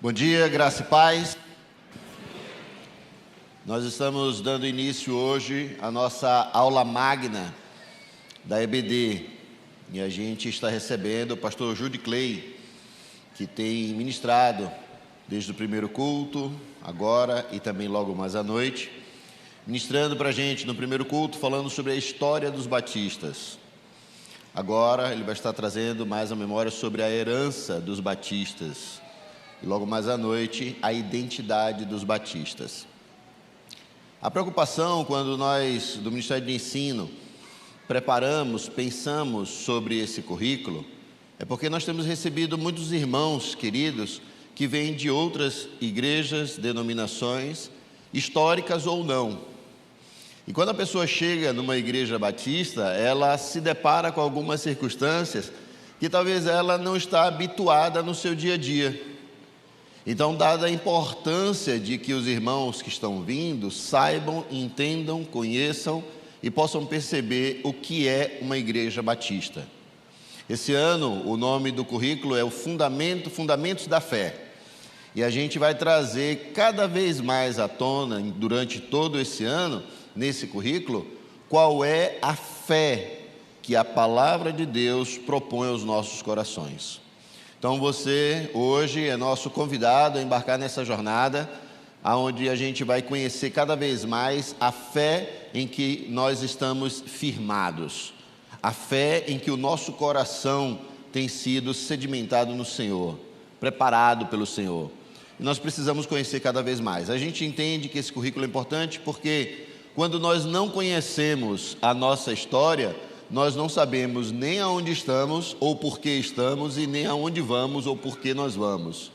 Bom dia, graça e paz. Nós estamos dando início hoje à nossa aula magna da EBD e a gente está recebendo o pastor Jude Clay, que tem ministrado desde o primeiro culto, agora e também logo mais à noite, ministrando para a gente no primeiro culto, falando sobre a história dos batistas. Agora ele vai estar trazendo mais a memória sobre a herança dos batistas. E logo mais à noite, a identidade dos batistas. A preocupação quando nós, do Ministério de Ensino, preparamos, pensamos sobre esse currículo, é porque nós temos recebido muitos irmãos queridos que vêm de outras igrejas, denominações, históricas ou não. E quando a pessoa chega numa igreja batista, ela se depara com algumas circunstâncias que talvez ela não está habituada no seu dia a dia. Então, dada a importância de que os irmãos que estão vindo saibam, entendam, conheçam e possam perceber o que é uma igreja batista. Esse ano, o nome do currículo é o Fundamentos da Fé. E a gente vai trazer cada vez mais à tona, durante todo esse ano, nesse currículo, qual é a fé que a palavra de Deus propõe aos nossos corações. Então você hoje é nosso convidado a embarcar nessa jornada, onde a gente vai conhecer cada vez mais a fé em que nós estamos firmados, a fé em que o nosso coração tem sido sedimentado no Senhor, preparado pelo Senhor. E nós precisamos conhecer cada vez mais. A gente entende que esse currículo é importante porque quando nós não conhecemos a nossa história, nós não sabemos nem aonde estamos ou por que estamos e nem aonde vamos ou por que nós vamos.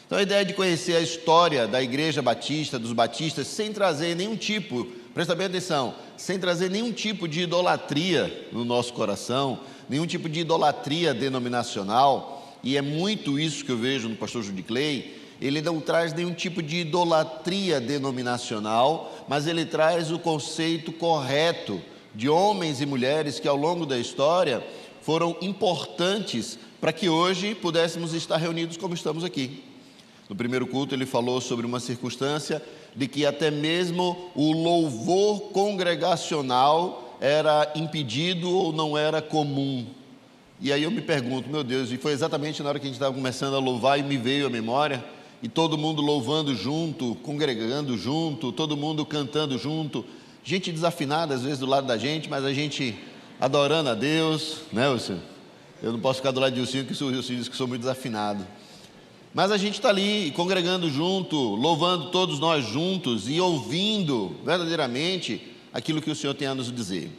Então a ideia de conhecer a história da igreja batista, dos batistas, sem trazer nenhum tipo, presta bem atenção, sem trazer nenhum tipo de idolatria no nosso coração, nenhum tipo de idolatria denominacional, e é muito isso que eu vejo no pastor Jude Clay. Ele não traz nenhum tipo de idolatria denominacional, mas ele traz o conceito correto de homens e mulheres que ao longo da história foram importantes para que hoje pudéssemos estar reunidos como estamos aqui. No primeiro culto ele falou sobre uma circunstância de que até mesmo o louvor congregacional era impedido ou não era comum. E aí eu me pergunto, meu Deus, e foi exatamente na hora que a gente estava começando a louvar e me veio à memória, e todo mundo louvando junto, congregando junto, todo mundo cantando junto, gente desafinada às vezes do lado da gente, mas a gente adorando a Deus, né, Wilson? Eu não posso ficar do lado de Wilson, porque o Wilson diz que sou muito desafinado. Mas a gente está ali congregando junto, louvando todos nós juntos e ouvindo verdadeiramente aquilo que o Senhor tem a nos dizer.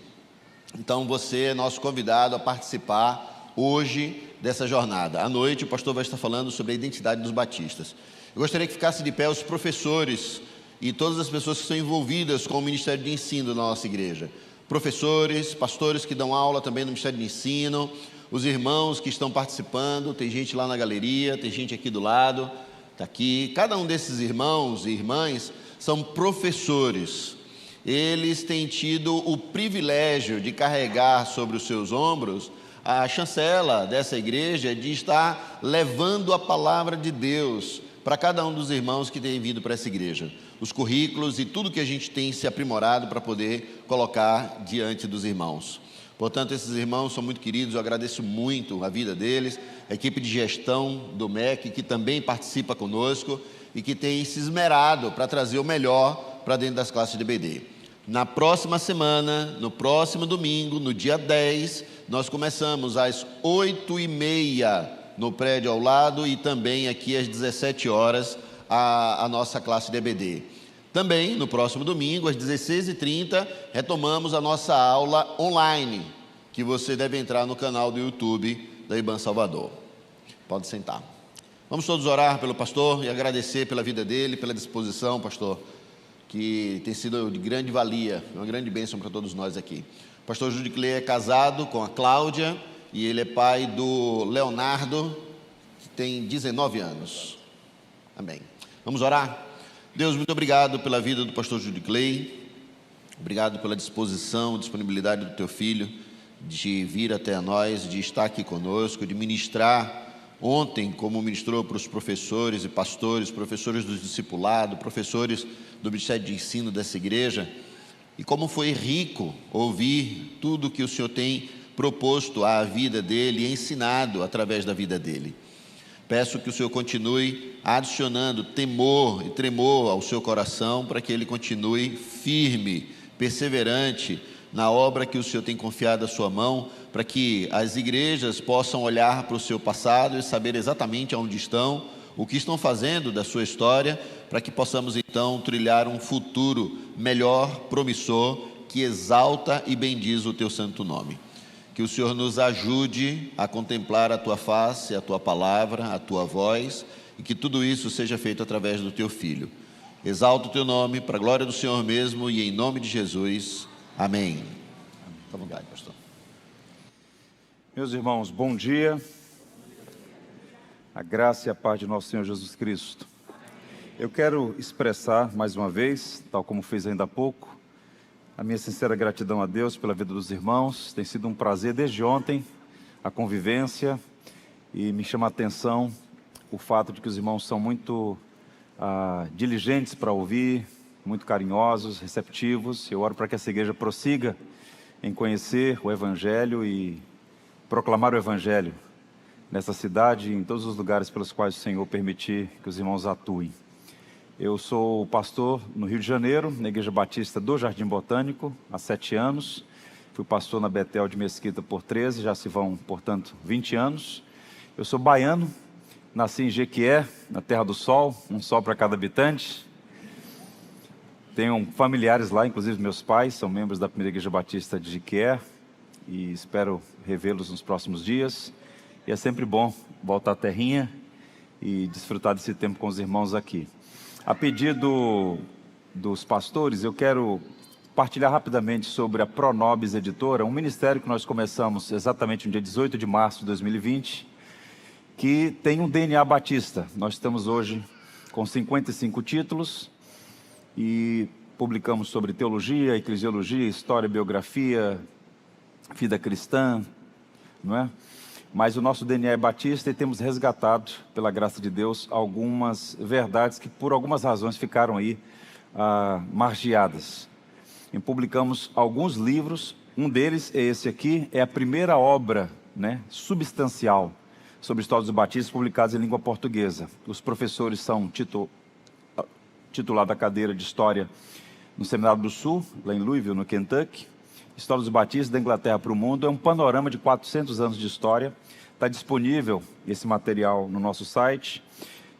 Então você é nosso convidado a participar hoje dessa jornada. À noite o pastor vai estar falando sobre a identidade dos batistas. Eu gostaria que ficasse de pé os professores e todas as pessoas que estão envolvidas com o Ministério de Ensino da nossa igreja. Professores, pastores que dão aula também no Ministério de Ensino, os irmãos que estão participando, tem gente lá na galeria, tem gente aqui do lado, está aqui. Cada um desses irmãos e irmãs são professores. Eles têm tido o privilégio de carregar sobre os seus ombros a chancela dessa igreja de estar levando a palavra de Deus para cada um dos irmãos que têm vindo para essa igreja. Os currículos e tudo que a gente tem se aprimorado para poder colocar diante dos irmãos. Portanto, esses irmãos são muito queridos, eu agradeço muito a vida deles, a equipe de gestão do MEC, que também participa conosco e que tem se esmerado para trazer o melhor para dentro das classes de EBD. Na próxima semana, no próximo domingo, no dia 10, nós começamos às 8h30 no prédio ao lado e também aqui às 17 horas a nossa classe de EBD. Também, no próximo domingo, às 16h30, retomamos a nossa aula online, que você deve entrar no canal do YouTube da IBAN Salvador. Pode sentar. Vamos todos orar pelo pastor e agradecer pela vida dele, pela disposição, pastor, que tem sido de grande valia, uma grande bênção para todos nós aqui. O pastor Jude Clay é casado com a Cláudia e ele é pai do Leonardo, que tem 19 anos. Amém. Vamos orar? Deus, muito obrigado pela vida do pastor Jude Clay, obrigado pela disposição, disponibilidade do teu filho de vir até nós, de estar aqui conosco, de ministrar ontem, como ministrou para os professores e pastores, professores do discipulado, professores do Ministério de Ensino dessa igreja, e como foi rico ouvir tudo que o Senhor tem proposto à vida dele e ensinado através da vida dele. Peço que o Senhor continue adicionando temor e tremor ao seu coração, para que ele continue firme, perseverante na obra que o Senhor tem confiado à sua mão, para que as igrejas possam olhar para o seu passado e saber exatamente onde estão, o que estão fazendo da sua história, para que possamos então trilhar um futuro melhor, promissor, que exalta e bendiz o teu santo nome. Que o Senhor nos ajude a contemplar a tua face, a tua palavra, a tua voz, e que tudo isso seja feito através do teu Filho. Exalta o teu nome, para a glória do Senhor mesmo, e em nome de Jesus. Amém. Fica à vontade, pastor. Meus irmãos, bom dia. A graça e a paz de nosso Senhor Jesus Cristo. Eu quero expressar mais uma vez, tal como fiz ainda há pouco, a minha sincera gratidão a Deus pela vida dos irmãos. Tem sido um prazer desde ontem a convivência, e me chama a atenção o fato de que os irmãos são muito diligentes para ouvir, muito carinhosos, receptivos. Eu oro para que essa igreja prossiga em conhecer o Evangelho e proclamar o Evangelho nessa cidade e em todos os lugares pelos quais o Senhor permitir que os irmãos atuem. Eu sou pastor no Rio de Janeiro, na Igreja Batista do Jardim Botânico, há 7 anos. Fui pastor na Betel de Mesquita por 13, já se vão, portanto, 20 anos. Eu sou baiano, nasci em Jequié, na Terra do Sol, um sol para cada habitante. Tenho familiares lá, inclusive meus pais, são membros da primeira Igreja Batista de Jequié, e espero revê-los nos próximos dias. E é sempre bom voltar à terrinha e desfrutar desse tempo com os irmãos aqui. A pedido dos pastores, eu quero partilhar rapidamente sobre a Pronobis Editora, um ministério que nós começamos exatamente no dia 18 de março de 2020, que tem um DNA batista. Nós estamos hoje com 55 títulos e publicamos sobre teologia, eclesiologia, história, biografia, vida cristã, não é? Mas o nosso DNA é batista e temos resgatado, pela graça de Deus, algumas verdades que por algumas razões ficaram aí margeadas. E publicamos alguns livros, um deles é esse aqui, é a primeira obra, né, substancial sobre a história dos batistas publicados em língua portuguesa. Os professores são titulados da cadeira de História no Seminário do Sul, lá em Louisville, no Kentucky. História dos Batistas da Inglaterra para o Mundo, é um panorama de 400 anos de história. Está disponível esse material no nosso site.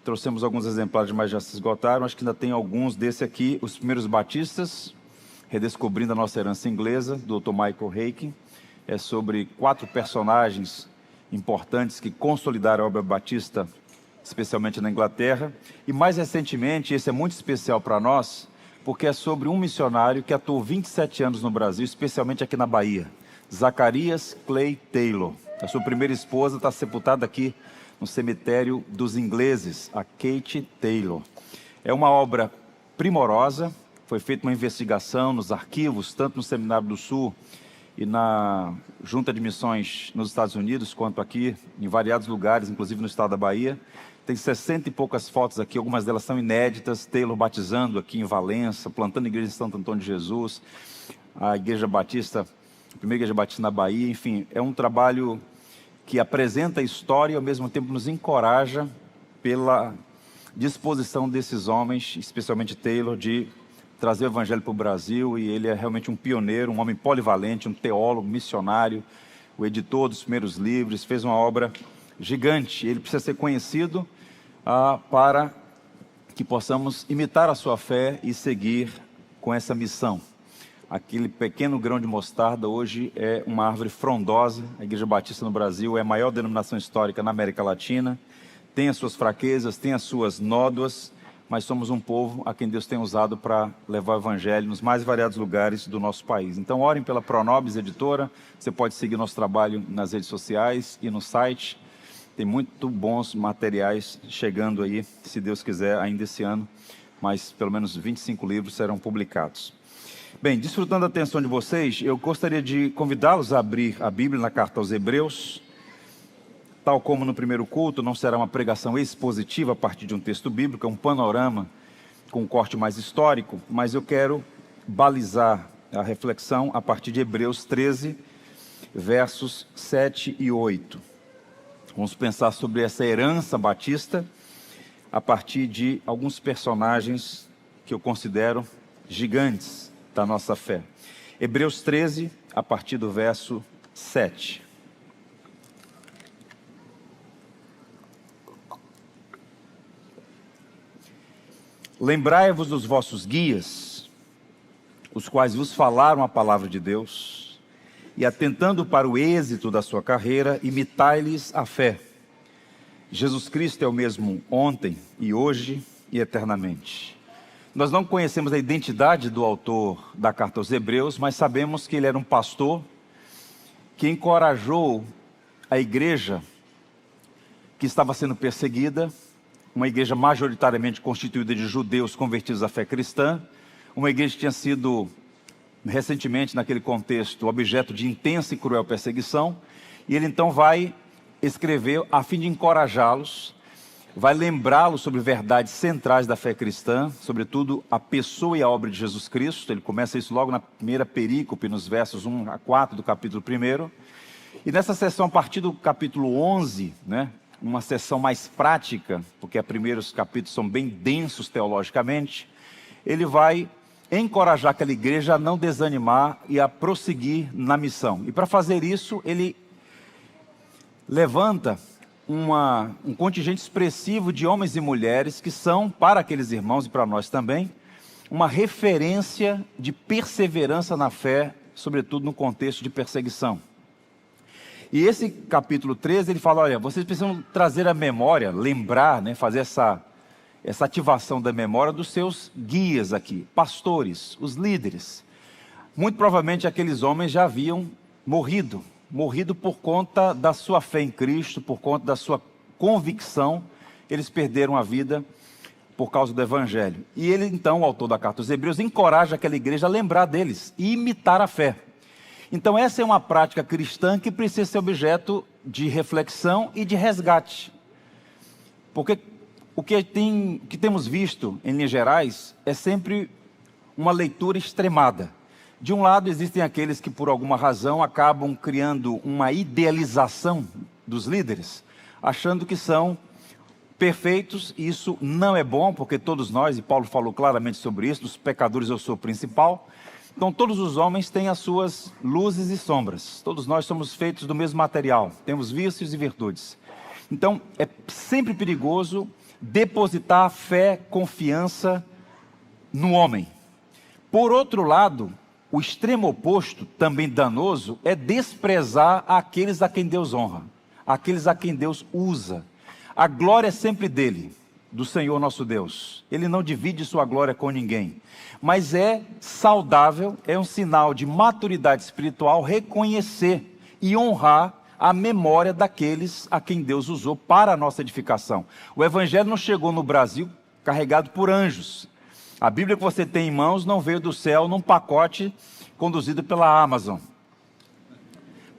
Trouxemos alguns exemplares, mas já se esgotaram. Acho que ainda tem alguns desse aqui, Os Primeiros Batistas, Redescobrindo a Nossa Herança Inglesa, do Dr. Michael Haykin. É sobre 4 personagens importantes que consolidaram a obra batista, especialmente na Inglaterra. E mais recentemente, esse é muito especial para nós, porque é sobre um missionário que atuou 27 anos no Brasil, especialmente aqui na Bahia, Zacarias Clay Taylor. A sua primeira esposa está sepultada aqui no cemitério dos ingleses, a Kate Taylor. É uma obra primorosa, foi feita uma investigação nos arquivos, tanto no Seminário do Sul e na Junta de Missões nos Estados Unidos, quanto aqui em variados lugares, inclusive no estado da Bahia. Tem 60 e poucas fotos aqui, algumas delas são inéditas. Taylor batizando aqui em Valença, plantando a igreja de Santo Antônio de Jesus, a Igreja Batista, a primeira Igreja Batista na Bahia. Enfim, é um trabalho que apresenta a história e ao mesmo tempo nos encoraja pela disposição desses homens, especialmente Taylor, de trazer o Evangelho para o Brasil. E ele é realmente um pioneiro, um homem polivalente, um teólogo, missionário, o editor dos primeiros livros, fez uma obra gigante. Ele precisa ser conhecido para que possamos imitar a sua fé e seguir com essa missão. Aquele pequeno grão de mostarda hoje é uma árvore frondosa. A Igreja Batista no Brasil é a maior denominação histórica na América Latina, tem as suas fraquezas, tem as suas nódoas, mas somos um povo a quem Deus tem usado para levar o Evangelho nos mais variados lugares do nosso país. Então orem pela Pronobis Editora. Você pode seguir nosso trabalho nas redes sociais e no site. Tem muito bons materiais chegando aí, se Deus quiser, ainda esse ano, mas pelo menos 25 livros serão publicados. Bem, desfrutando da atenção de vocês, eu gostaria de convidá-los a abrir a Bíblia na carta aos Hebreus, tal como no primeiro culto, não será uma pregação expositiva a partir de um texto bíblico, é um panorama com um corte mais histórico, mas eu quero balizar a reflexão a partir de Hebreus 13, versos 7 e 8. Vamos pensar sobre essa herança batista a partir de alguns personagens que eu considero gigantes da nossa fé. Hebreus 13, a partir do verso 7. Lembrai-vos dos vossos guias, os quais vos falaram a palavra de Deus, e atentando para o êxito da sua carreira, imitai-lhes a fé. Jesus Cristo é o mesmo ontem e hoje e eternamente. Nós não conhecemos a identidade do autor da carta aos Hebreus, mas sabemos que ele era um pastor que encorajou a igreja que estava sendo perseguida, uma igreja majoritariamente constituída de judeus convertidos à fé cristã, uma igreja que tinha sido recentemente, naquele contexto, objeto de intensa e cruel perseguição, e ele então vai escrever a fim de encorajá-los, vai lembrá-los sobre verdades centrais da fé cristã, sobretudo a pessoa e a obra de Jesus Cristo. Ele começa isso logo na primeira perícope, nos versos 1 a 4 do capítulo 1. E nessa sessão, a partir do capítulo 11, uma sessão mais prática, porque os primeiros capítulos são bem densos teologicamente, ele vai encorajar aquela igreja a não desanimar e a prosseguir na missão. E para fazer isso, ele levanta um contingente expressivo de homens e mulheres que são, para aqueles irmãos e para nós também, uma referência de perseverança na fé, sobretudo no contexto de perseguição. E esse capítulo 13, ele fala, olha, vocês precisam trazer a memória, lembrar, fazer essa ativação da memória dos seus guias aqui, pastores, os líderes. Muito provavelmente aqueles homens já haviam morrido por conta da sua fé em Cristo, por conta da sua convicção, eles perderam a vida por causa do Evangelho. E ele então, o autor da carta aos Hebreus, encoraja aquela igreja a lembrar deles e imitar a fé. Então essa é uma prática cristã que precisa ser objeto de reflexão e de resgate. Porque o que temos visto, em linhas gerais, é sempre uma leitura extremada. De um lado, existem aqueles que, por alguma razão, acabam criando uma idealização dos líderes, achando que são perfeitos, e isso não é bom, porque todos nós, e Paulo falou claramente sobre isso, dos pecadores eu sou o principal. Então, todos os homens têm as suas luzes e sombras. Todos nós somos feitos do mesmo material, temos vícios e virtudes. Então, é sempre perigoso depositar fé, confiança no homem. Por outro lado, o extremo oposto, também danoso, é desprezar aqueles a quem Deus honra, aqueles a quem Deus usa. A glória é sempre dele, do Senhor nosso Deus. Ele não divide sua glória com ninguém. Mas é saudável, é um sinal de maturidade espiritual reconhecer e honrar a memória daqueles a quem Deus usou para a nossa edificação. O Evangelho não chegou no Brasil carregado por anjos. A Bíblia que você tem em mãos não veio do céu num pacote conduzido pela Amazon.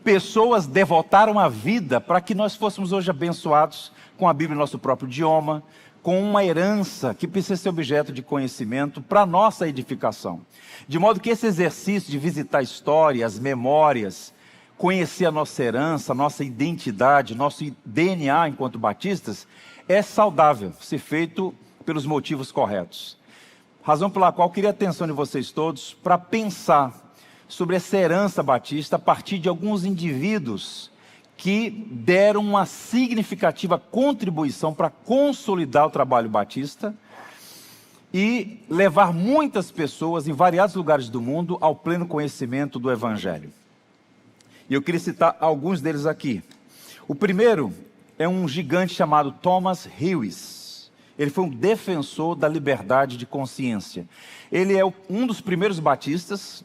Pessoas devotaram a vida para que nós fôssemos hoje abençoados com a Bíblia em nosso próprio idioma, com uma herança que precisa ser objeto de conhecimento para a nossa edificação. De modo que esse exercício de visitar a história, as memórias, conhecer a nossa herança, a nossa identidade, nosso DNA enquanto batistas, é saudável, ser feito pelos motivos corretos. Razão pela qual eu queria a atenção de vocês todos para pensar sobre essa herança batista a partir de alguns indivíduos que deram uma significativa contribuição para consolidar o trabalho batista e levar muitas pessoas em variados lugares do mundo ao pleno conhecimento do Evangelho. E eu queria citar alguns deles aqui. O primeiro é um gigante chamado Thomas Hewes. Ele foi um defensor da liberdade de consciência. Ele é um dos primeiros batistas,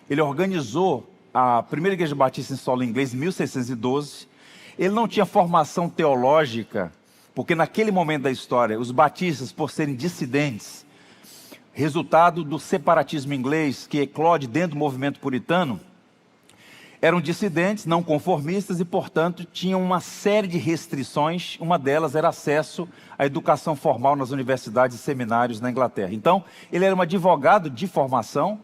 Ele organizou a primeira igreja batista em solo inglês em 1612. Ele não tinha formação teológica, porque naquele momento da história, os batistas, por serem dissidentes, resultado do separatismo inglês que eclode dentro do movimento puritano, Eram dissidentes, não conformistas e, portanto, tinham uma série de restrições. Uma delas era acesso à educação formal nas universidades e seminários na Inglaterra. Então, ele era um advogado de formação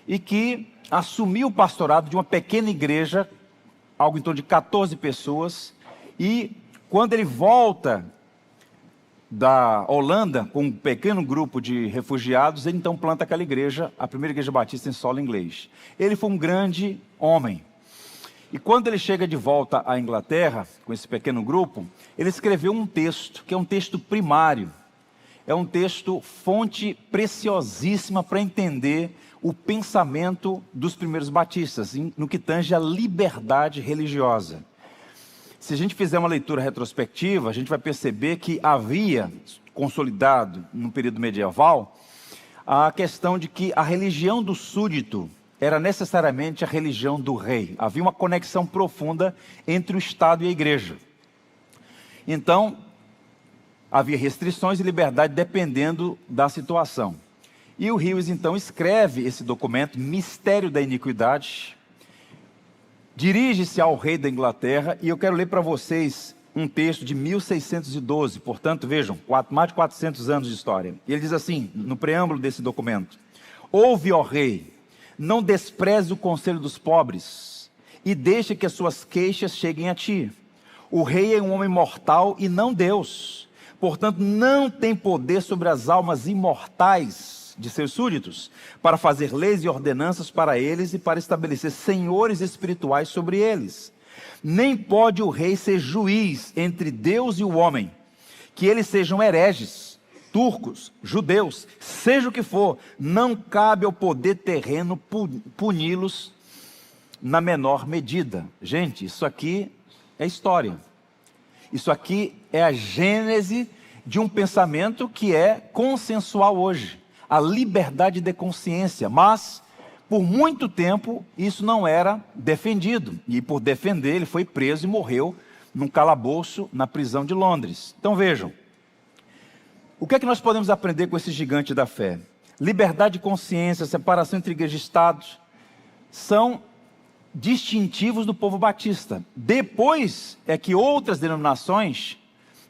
e que assumiu o pastorado de uma pequena igreja, algo em torno de 14 pessoas, e quando ele volta da Holanda com um pequeno grupo de refugiados, ele então planta aquela igreja, a primeira igreja batista em solo inglês. Ele foi um grande homem. E quando ele chega de volta à Inglaterra, com esse pequeno grupo, ele escreveu um texto, que é um texto primário. É um texto fonte preciosíssima para entender o pensamento dos primeiros batistas, no que tange a liberdade religiosa. Se a gente fizer uma leitura retrospectiva, a gente vai perceber que havia, consolidado no período medieval, a questão de que a religião do súdito era necessariamente a religião do rei. Havia uma conexão profunda entre o Estado e a igreja. Então, havia restrições e liberdade dependendo da situação. E o Lewis, então, escreve esse documento, Mistério da Iniquidade, dirige-se ao rei da Inglaterra, e eu quero ler para vocês um texto de 1612, portanto, vejam, mais de 400 anos de história. E ele diz assim, no preâmbulo desse documento: ouve, ó rei, não despreze o conselho dos pobres, e deixa que as suas queixas cheguem a ti. O rei é um homem mortal e não Deus, portanto não tem poder sobre as almas imortais de seus súditos, para fazer leis e ordenanças para eles e para estabelecer senhores espirituais sobre eles. Nem pode o rei ser juiz entre Deus e o homem, que eles sejam hereges, turcos, judeus, seja o que for, não cabe ao poder terreno puni-los na menor medida. Gente, isso aqui é história. Isso aqui é a gênese de um pensamento que é consensual hoje. A liberdade de consciência, mas por muito tempo isso não era defendido, e por defender ele foi preso e morreu num calabouço na prisão de Londres. Então vejam, o que é que nós podemos aprender com esse gigante da fé? Liberdade de consciência, separação entre igreja e Estado, são distintivos do povo batista. Depois é que outras denominações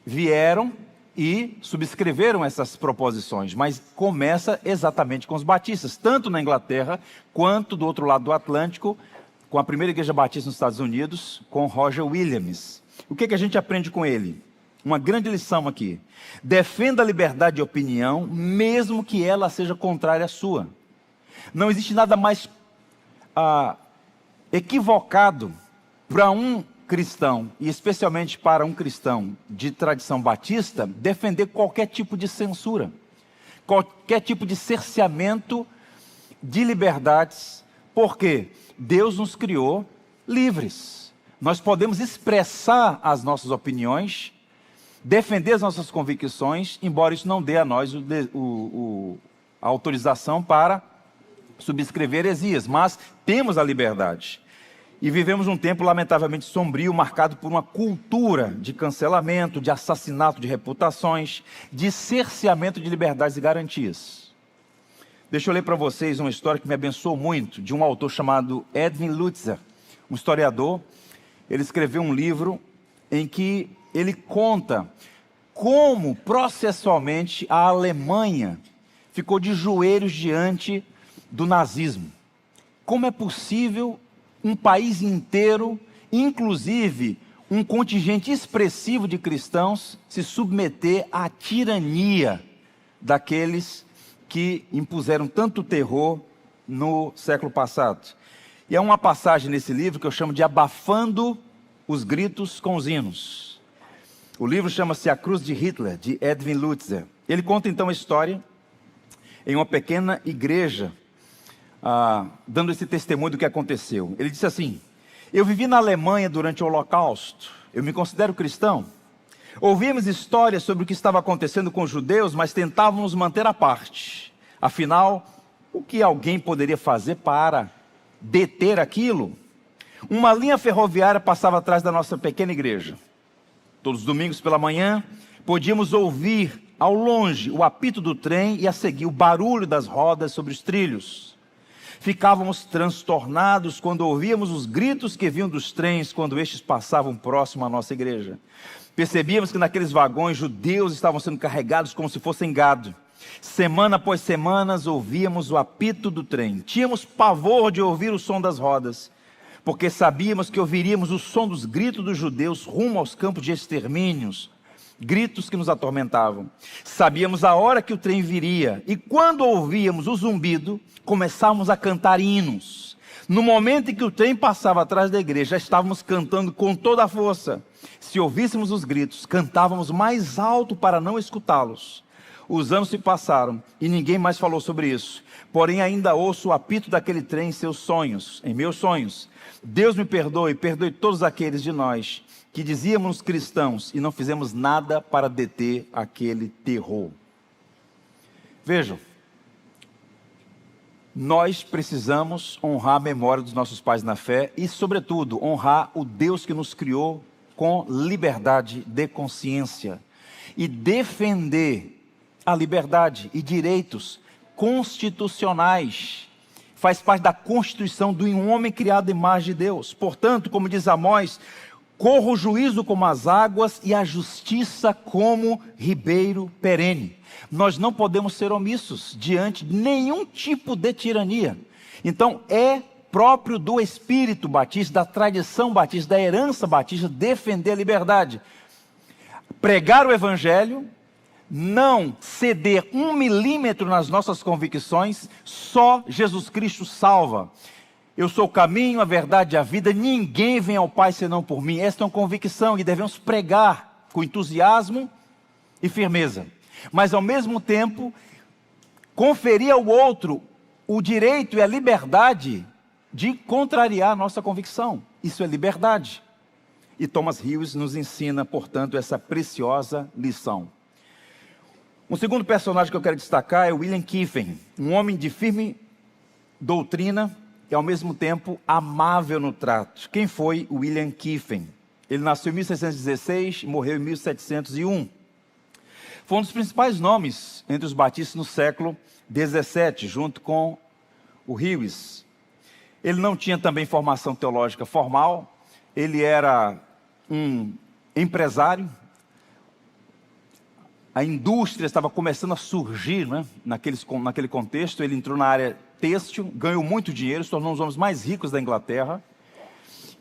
vieram e subscreveram essas proposições, mas começa exatamente com os batistas, tanto na Inglaterra, quanto do outro lado do Atlântico, com a primeira igreja batista nos Estados Unidos, com Roger Williams. O que a gente aprende com ele? Uma grande lição aqui: defenda a liberdade de opinião, mesmo que ela seja contrária à sua. Não existe nada mais equivocado para um cristão, e especialmente para um cristão de tradição batista, defender qualquer tipo de censura, qualquer tipo de cerceamento de liberdades, porque Deus nos criou livres. Nós podemos expressar as nossas opiniões, defender as nossas convicções, embora isso não dê a nós a autorização para subscrever heresias, mas temos a liberdade. E vivemos um tempo lamentavelmente sombrio, marcado por uma cultura de cancelamento, de assassinato de reputações, de cerceamento de liberdades e garantias. Deixa eu ler para vocês uma história que me abençoou muito, de um autor chamado Edwin Lutzer, um historiador. Ele escreveu um livro em que ele conta como processualmente a Alemanha ficou de joelhos diante do nazismo. Como é possível um país inteiro, inclusive um contingente expressivo de cristãos, se submeter à tirania daqueles que impuseram tanto terror no século passado? E é uma passagem nesse livro que eu chamo de Abafando os Gritos com os Hinos. O livro chama-se A Cruz de Hitler, de Edwin Lutzer. Ele conta então a história em uma pequena igreja, dando esse testemunho do que aconteceu. Ele disse assim: eu vivi na Alemanha durante o Holocausto, eu me considero cristão. Ouvíamos histórias sobre o que estava acontecendo com os judeus, mas tentávamos manter à parte. Afinal, o que alguém poderia fazer para deter aquilo? Uma linha ferroviária passava atrás da nossa pequena igreja. Todos os domingos pela manhã, podíamos ouvir ao longe o apito do trem e a seguir o barulho das rodas sobre os trilhos. Ficávamos transtornados quando ouvíamos os gritos que vinham dos trens quando estes passavam próximo à nossa igreja. Percebíamos que naqueles vagões judeus estavam sendo carregados como se fossem gado. Semana após semana ouvíamos o apito do trem. Tínhamos pavor de ouvir o som das rodas, porque sabíamos que ouviríamos o som dos gritos dos judeus rumo aos campos de extermínios, gritos que nos atormentavam. Sabíamos a hora que o trem viria, e quando ouvíamos o zumbido, começávamos a cantar hinos. No momento em que o trem passava atrás da igreja, já estávamos cantando com toda a força. Se ouvíssemos os gritos, cantávamos mais alto para não escutá-los. Os anos se passaram e ninguém mais falou sobre isso. Porém, ainda ouço o apito daquele trem em seus sonhos, em meus sonhos. Deus me perdoe, perdoe todos aqueles de nós que dizíamos cristãos e não fizemos nada para deter aquele terror. Vejam, nós precisamos honrar a memória dos nossos pais na fé e, sobretudo, honrar o Deus que nos criou com liberdade de consciência e defender a liberdade e direitos constitucionais. Faz parte da Constituição de um homem criado à imagem de Deus. Portanto, como diz Amós, corra o juízo como as águas e a justiça como ribeiro perene. Nós não podemos ser omissos diante de nenhum tipo de tirania. Então, é próprio do Espírito Batista, da tradição batista, da herança batista, defender a liberdade. Pregar o Evangelho, não ceder 1 milímetro nas nossas convicções, só Jesus Cristo salva. Eu sou o caminho, a verdade e a vida, ninguém vem ao Pai senão por mim. Esta é uma convicção e devemos pregar com entusiasmo e firmeza. Mas ao mesmo tempo, conferir ao outro o direito e a liberdade de contrariar a nossa convicção. Isso é liberdade. E Thomas Hughes nos ensina, portanto, essa preciosa lição. Um segundo personagem que eu quero destacar é William Kiffen, um homem de firme doutrina e ao mesmo tempo amável no trato. Quem foi William Kiffen? Ele nasceu em 1616 e morreu em 1701. Foi um dos principais nomes entre os batistas no século XVII, junto com o Hughes. Ele não tinha também formação teológica formal, ele era um empresário. A indústria estava começando a surgir, né? Naquele contexto. Ele entrou na área têxtil, ganhou muito dinheiro, se tornou um dos homens mais ricos da Inglaterra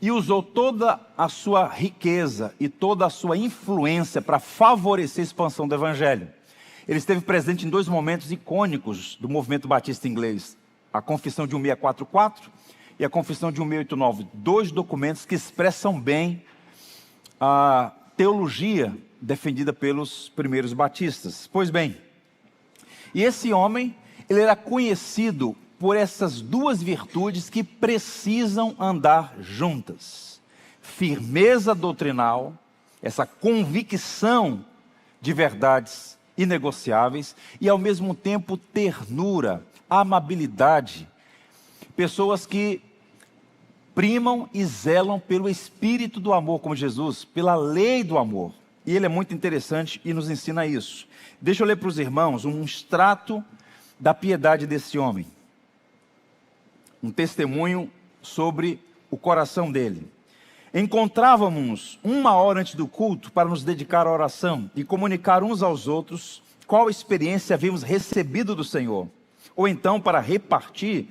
e usou toda a sua riqueza e toda a sua influência para favorecer a expansão do Evangelho. Ele esteve presente em 2 momentos icônicos do movimento batista inglês: a Confissão de 1644 e a Confissão de 1689, 2 documentos que expressam bem a teologia defendida pelos primeiros batistas. Pois bem, e esse homem, ele era conhecido por essas 2 virtudes que precisam andar juntas: firmeza doutrinal, essa convicção de verdades inegociáveis, e ao mesmo tempo ternura, amabilidade. Pessoas que primam e zelam pelo espírito do amor, como Jesus, pela lei do amor. E ele é muito interessante e nos ensina isso. Deixa eu ler para os irmãos um extrato da piedade desse homem. Um testemunho sobre o coração dele. Encontrávamos 1 hora antes do culto para nos dedicar à oração e comunicar uns aos outros qual experiência havíamos recebido do Senhor. Ou então, para repartir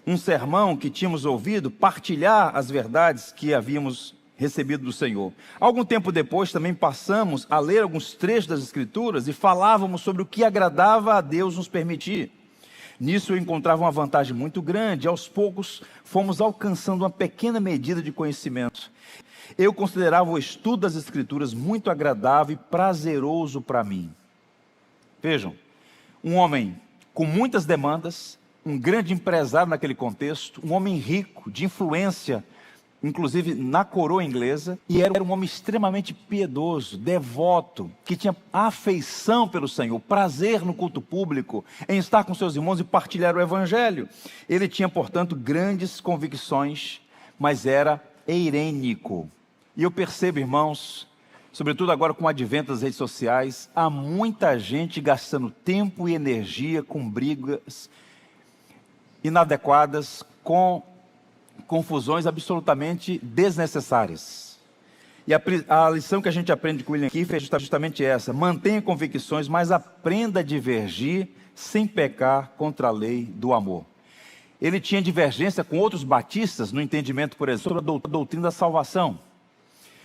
um sermão que tínhamos ouvido, partilhar as verdades que havíamos recebido do Senhor. Algum tempo depois também passamos a ler alguns trechos das Escrituras e falávamos sobre o que agradava a Deus nos permitir. Nisso eu encontrava uma vantagem muito grande. Aos poucos fomos alcançando uma pequena medida de conhecimento. Eu considerava o estudo das Escrituras muito agradável e prazeroso para mim. Vejam, um homem com muitas demandas, um grande empresário naquele contexto, um homem rico, de influência, inclusive na coroa inglesa, e era um homem extremamente piedoso, devoto, que tinha afeição pelo Senhor, prazer no culto público, em estar com seus irmãos e partilhar o Evangelho. Ele tinha, portanto, grandes convicções, mas era eirênico. E eu percebo, irmãos, sobretudo agora com o advento das redes sociais, há muita gente gastando tempo e energia com brigas inadequadas, com confusões absolutamente desnecessárias. E a lição que a gente aprende com William Kiefer é justamente essa: mantenha convicções, mas aprenda a divergir sem pecar contra a lei do amor. Ele tinha divergência com outros batistas no entendimento, por exemplo, sobre a doutrina da salvação.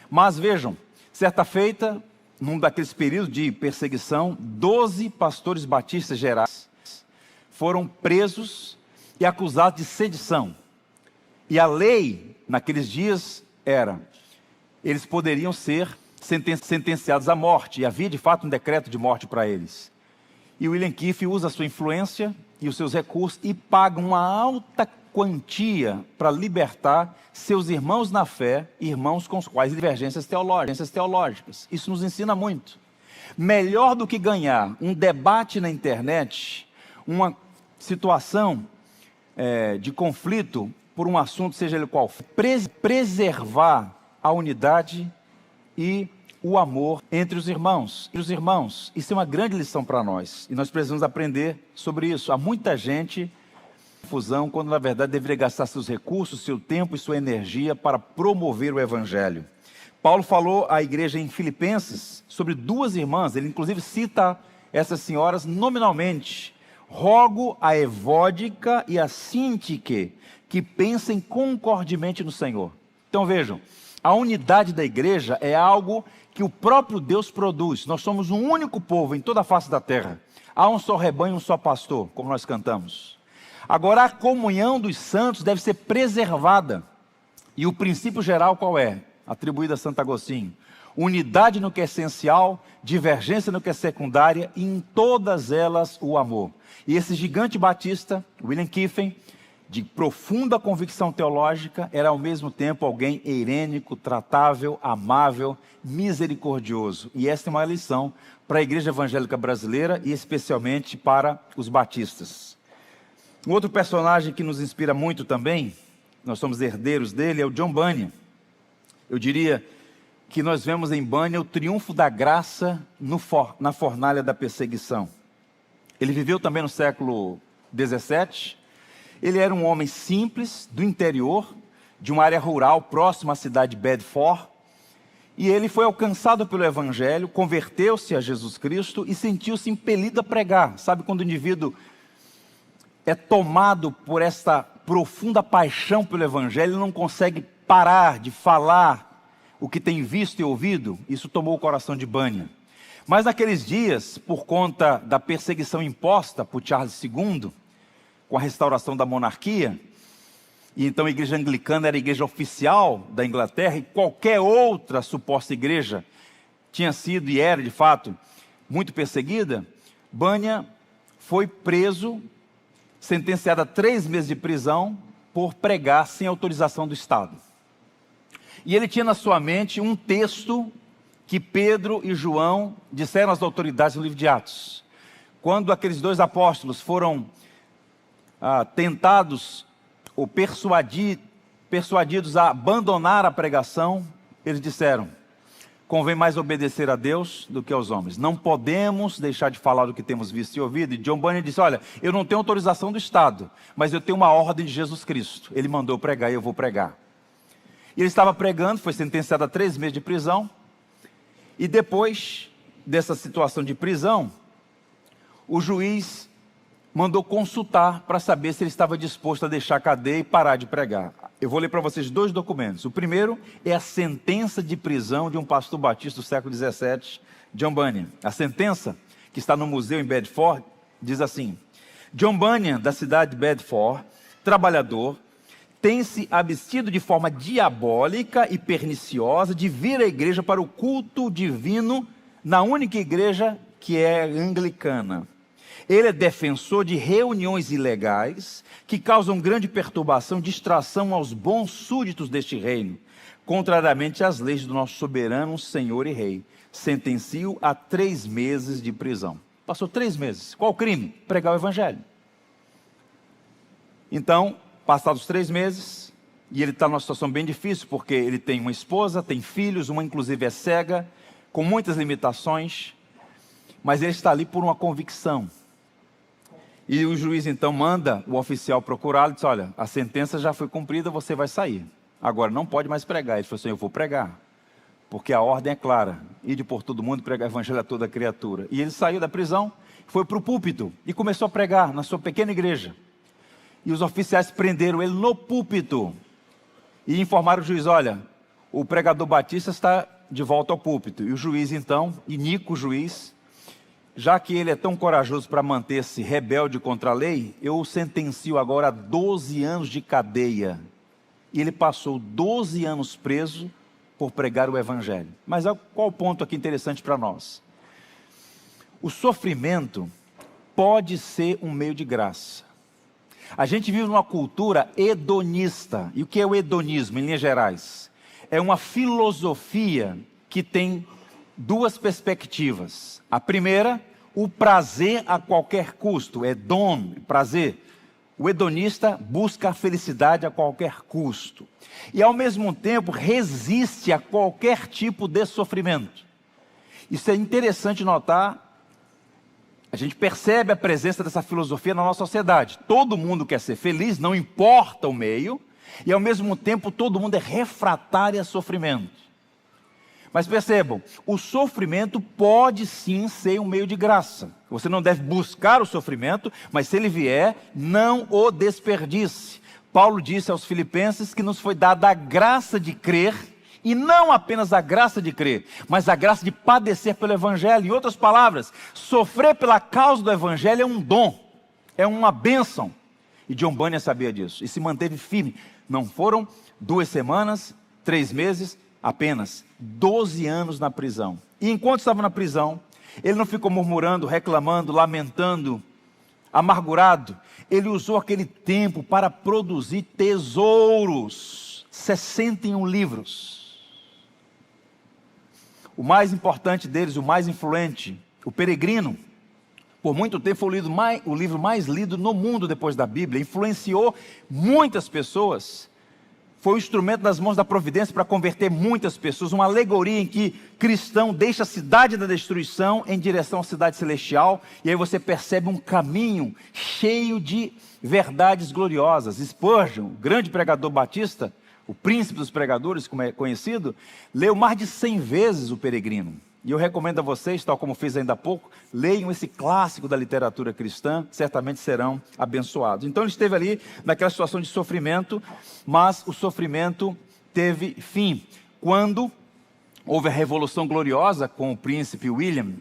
Mas vejam, certa feita, num daqueles períodos de perseguição, 12 pastores batistas gerais foram presos e acusados de sedição. E a lei, naqueles dias, era: eles poderiam ser sentenciados à morte, e havia de fato um decreto de morte para eles. E William Kiefer usa a sua influência e os seus recursos e paga uma alta quantia para libertar seus irmãos na fé, irmãos com os quais divergências teológicas. Isso nos ensina muito. Melhor do que ganhar um debate na internet, uma situação de conflito por um assunto, seja ele qual for, preservar a unidade e o amor entre os irmãos. Isso é uma grande lição para nós, e nós precisamos aprender sobre isso. Há muita gente em confusão, quando na verdade deveria gastar seus recursos, seu tempo e sua energia para promover o Evangelho. Paulo falou à igreja em Filipenses sobre 2 irmãs, ele inclusive cita essas senhoras nominalmente: rogo a Evódica e a Sintique que pensem concordemente no Senhor. Então vejam, a unidade da igreja é algo que o próprio Deus produz. Nós somos um único povo em toda a face da terra. Há um só rebanho, um só pastor, como nós cantamos. Agora, a comunhão dos santos deve ser preservada. E o princípio geral qual é? Atribuído a Santo Agostinho: unidade no que é essencial, divergência no que é secundária, e em todas elas o amor. E esse gigante batista, William Kiefer, de profunda convicção teológica, era ao mesmo tempo alguém herênico, tratável, amável, misericordioso. E essa é uma lição para a igreja evangélica brasileira e especialmente para os batistas. Um outro personagem que nos inspira muito também, nós somos herdeiros dele, é o John Bunyan. Eu diria que nós vemos em Bunyan o triunfo da graça na fornalha da perseguição. Ele viveu também no século XVII. Ele era um homem simples, do interior, de uma área rural, próxima à cidade de Bedford. E ele foi alcançado pelo Evangelho, converteu-se a Jesus Cristo e sentiu-se impelido a pregar. Sabe quando o indivíduo é tomado por essa profunda paixão pelo Evangelho, ele não consegue parar de falar o que tem visto e ouvido? Isso tomou o coração de Bunyan. Mas naqueles dias, por conta da perseguição imposta por Charles II, com a restauração da monarquia, e então a igreja anglicana era a igreja oficial da Inglaterra, e qualquer outra suposta igreja tinha sido e era de fato muito perseguida, Bunyan foi preso, sentenciado a 3 meses de prisão por pregar sem autorização do Estado. E ele tinha na sua mente um texto que Pedro e João disseram às autoridades no livro de Atos. Quando aqueles 2 apóstolos foram tentados ou persuadidos a abandonar a pregação, eles disseram: convém mais obedecer a Deus do que aos homens. Não podemos deixar de falar do que temos visto e ouvido. E John Bunyan disse: olha, eu não tenho autorização do Estado, mas eu tenho uma ordem de Jesus Cristo. Ele mandou pregar e eu vou pregar. E ele estava pregando, foi sentenciado a 3 meses de prisão. E depois dessa situação de prisão, o juiz mandou consultar para saber se ele estava disposto a deixar a cadeia e parar de pregar. Eu vou ler para vocês 2 documentos. O primeiro é a sentença de prisão de um pastor batista do século XVII, John Bunyan. A sentença, que está no museu em Bedford, diz assim: John Bunyan, da cidade de Bedford, trabalhador, tem se abstido de forma diabólica e perniciosa de vir à igreja para o culto divino na única igreja que é anglicana. Ele é defensor de reuniões ilegais que causam grande perturbação e distração aos bons súditos deste reino, contrariamente às leis do nosso soberano Senhor e Rei. Sentencio a 3 meses de prisão. Passou 3 meses. Qual o crime? Pregar o Evangelho. Então, passados 3 meses, e ele está numa situação bem difícil, porque ele tem uma esposa, tem filhos, uma inclusive é cega, com muitas limitações, mas ele está ali por uma convicção. E o juiz então manda o oficial procurá-lo e diz: olha, a sentença já foi cumprida, você vai sair. Agora não pode mais pregar. Ele falou assim: eu vou pregar, porque a ordem é clara, ide por todo mundo e pregar o evangelho a toda criatura. E ele saiu da prisão, foi para o púlpito e começou a pregar na sua pequena igreja. E os oficiais prenderam ele no púlpito e informaram o juiz: olha, o pregador Batista está de volta ao púlpito. E o juiz então, Inico juiz, já que ele é tão corajoso para manter-se rebelde contra a lei, eu o sentencio agora a 12 anos de cadeia. E ele passou 12 anos preso por pregar o evangelho. Mas qual o ponto aqui interessante para nós? O sofrimento pode ser um meio de graça. A gente vive numa cultura hedonista. E o que é o hedonismo, em linhas gerais? É uma filosofia que tem duas perspectivas. A primeira, o prazer a qualquer custo. Hedon, prazer. O hedonista busca a felicidade a qualquer custo. E ao mesmo tempo resiste a qualquer tipo de sofrimento. Isso é interessante notar. A gente percebe a presença dessa filosofia na nossa sociedade. Todo mundo quer ser feliz, não importa o meio. E ao mesmo tempo todo mundo é refratário a sofrimento. Mas percebam, o sofrimento pode sim ser um meio de graça. Você não deve buscar o sofrimento, mas se ele vier, não o desperdice. Paulo disse aos Filipenses que nos foi dada a graça de crer, e não apenas a graça de crer, mas a graça de padecer pelo Evangelho. Em outras palavras, sofrer pela causa do Evangelho é um dom, é uma bênção. E John Bunyan sabia disso, e se manteve firme. Não foram 2 semanas, 3 meses, apenas 12 anos na prisão. E enquanto estava na prisão, ele não ficou murmurando, reclamando, lamentando, amargurado. Ele usou aquele tempo para produzir tesouros, 61 livros. O mais importante deles, o mais influente, O Peregrino, por muito tempo foi o livro mais lido no mundo depois da Bíblia, influenciou muitas pessoas. Foi um instrumento nas mãos da providência para converter muitas pessoas, uma alegoria em que cristão deixa a cidade da destruição em direção à cidade celestial, e aí você percebe um caminho cheio de verdades gloriosas. Spurgeon, o grande pregador batista, o príncipe dos pregadores, como é conhecido, leu mais de 100 vezes O Peregrino. E eu recomendo a vocês, tal como fiz ainda há pouco, leiam esse clássico da literatura cristã, certamente serão abençoados. Então ele esteve ali naquela situação de sofrimento, mas o sofrimento teve fim. Quando houve a Revolução Gloriosa com o príncipe William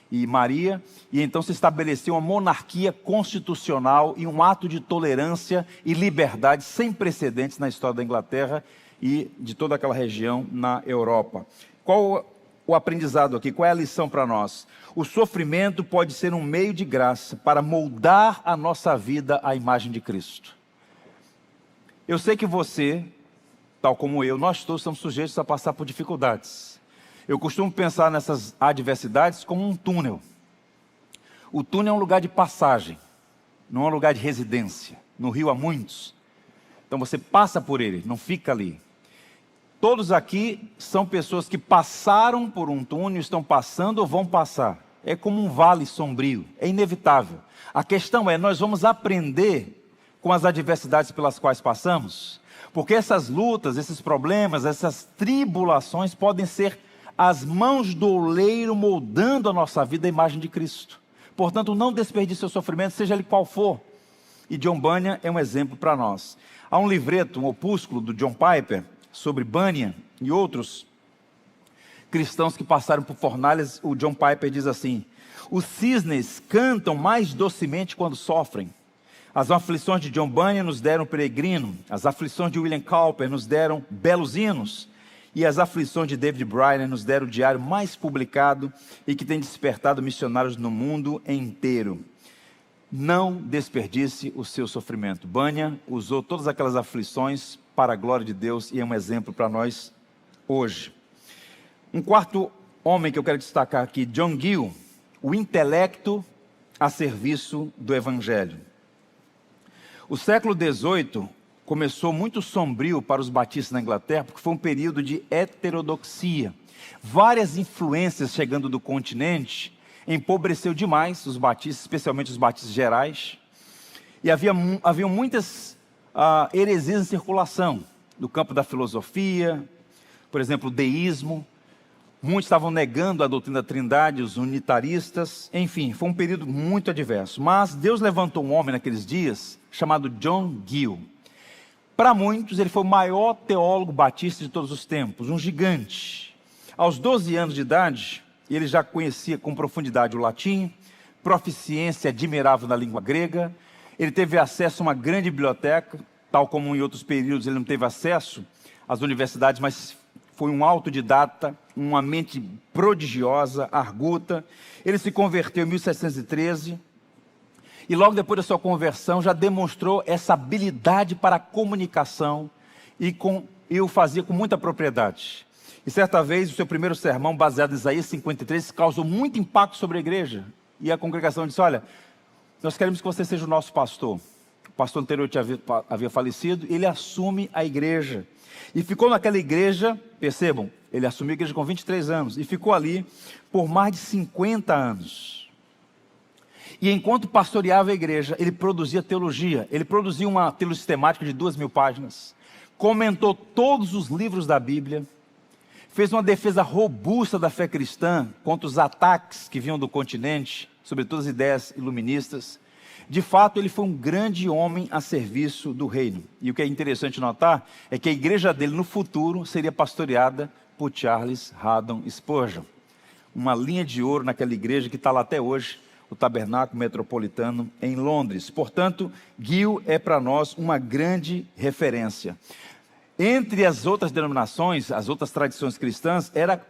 e Maria, e então se estabeleceu uma monarquia constitucional e um ato de tolerância e liberdade sem precedentes na história da Inglaterra e de toda aquela região na Europa. Qual o aprendizado aqui? Qual é a lição para nós? O sofrimento pode ser um meio de graça para moldar a nossa vida à imagem de Cristo. Eu sei que você, tal como eu, nós todos estamos sujeitos a passar por dificuldades. Eu costumo pensar nessas adversidades como um túnel. O túnel é um lugar de passagem, não é um lugar de residência. No Rio há muitos. Então você passa por ele, não fica ali. Todos aqui são pessoas que passaram por um túnel, estão passando ou vão passar. É como um vale sombrio, é inevitável. A questão é, nós vamos aprender com as adversidades pelas quais passamos? Porque essas lutas, esses problemas, essas tribulações podem ser as mãos do oleiro moldando a nossa vida à imagem de Cristo. Portanto, não desperdice seu sofrimento, seja ele qual for. E John Bunyan é um exemplo para nós. Há um livreto, um opúsculo do John Piper, sobre Bunyan e outros cristãos que passaram por fornalhas. O John Piper diz assim: os cisnes cantam mais docemente quando sofrem. As aflições de John Bunyan nos deram Peregrino, as aflições de William Cowper nos deram belos hinos, e as aflições de David Bryan nos deram o diário mais publicado e que tem despertado missionários no mundo inteiro. Não desperdice o seu sofrimento. Bunyan usou todas aquelas aflições para a glória de Deus e é um exemplo para nós hoje. Um quarto homem que eu quero destacar aqui, John Gill, o intelecto a serviço do Evangelho. O século XVIII começou muito sombrio para os batistas na Inglaterra, porque foi um período de heterodoxia. Várias influências chegando do continente empobreceu demais os batistas, especialmente os batistas gerais. E haviam muitas heresias em circulação, no campo da filosofia, por exemplo, o deísmo. Muitos estavam negando a doutrina da Trindade, os unitaristas. Enfim, foi um período muito adverso. Mas Deus levantou um homem naqueles dias, chamado John Gill. Para muitos, ele foi o maior teólogo batista de todos os tempos, um gigante. Aos 12 anos de idade, ele já conhecia com profundidade o latim, proficiência admirável na língua grega. Ele teve acesso a uma grande biblioteca, tal como em outros períodos ele não teve acesso às universidades, mas foi um autodidata, uma mente prodigiosa, arguta. Ele se converteu em 1713 e logo depois da sua conversão já demonstrou essa habilidade para a comunicação e o fazia com muita propriedade. E certa vez o seu primeiro sermão, baseado em Isaías 53, causou muito impacto sobre a igreja. E a congregação disse: olha, nós queremos que você seja o nosso pastor. O pastor anterior havia falecido, ele assume a igreja. E ficou naquela igreja, percebam, ele assumiu a igreja com 23 anos, e ficou ali por mais de 50 anos. E enquanto pastoreava a igreja, ele produzia teologia. Ele produzia uma teologia sistemática de 2.000 páginas, comentou todos os livros da Bíblia, fez uma defesa robusta da fé cristã contra os ataques que vinham do continente, sobretudo as ideias iluministas. De fato, ele foi um grande homem a serviço do reino. E o que é interessante notar é que a igreja dele no futuro seria pastoreada por Charles Haddon Spurgeon. Uma linha de ouro naquela igreja que está lá até hoje, o Tabernáculo Metropolitano em Londres. Portanto, Gill é para nós uma grande referência. Entre as outras denominações, as outras tradições cristãs, era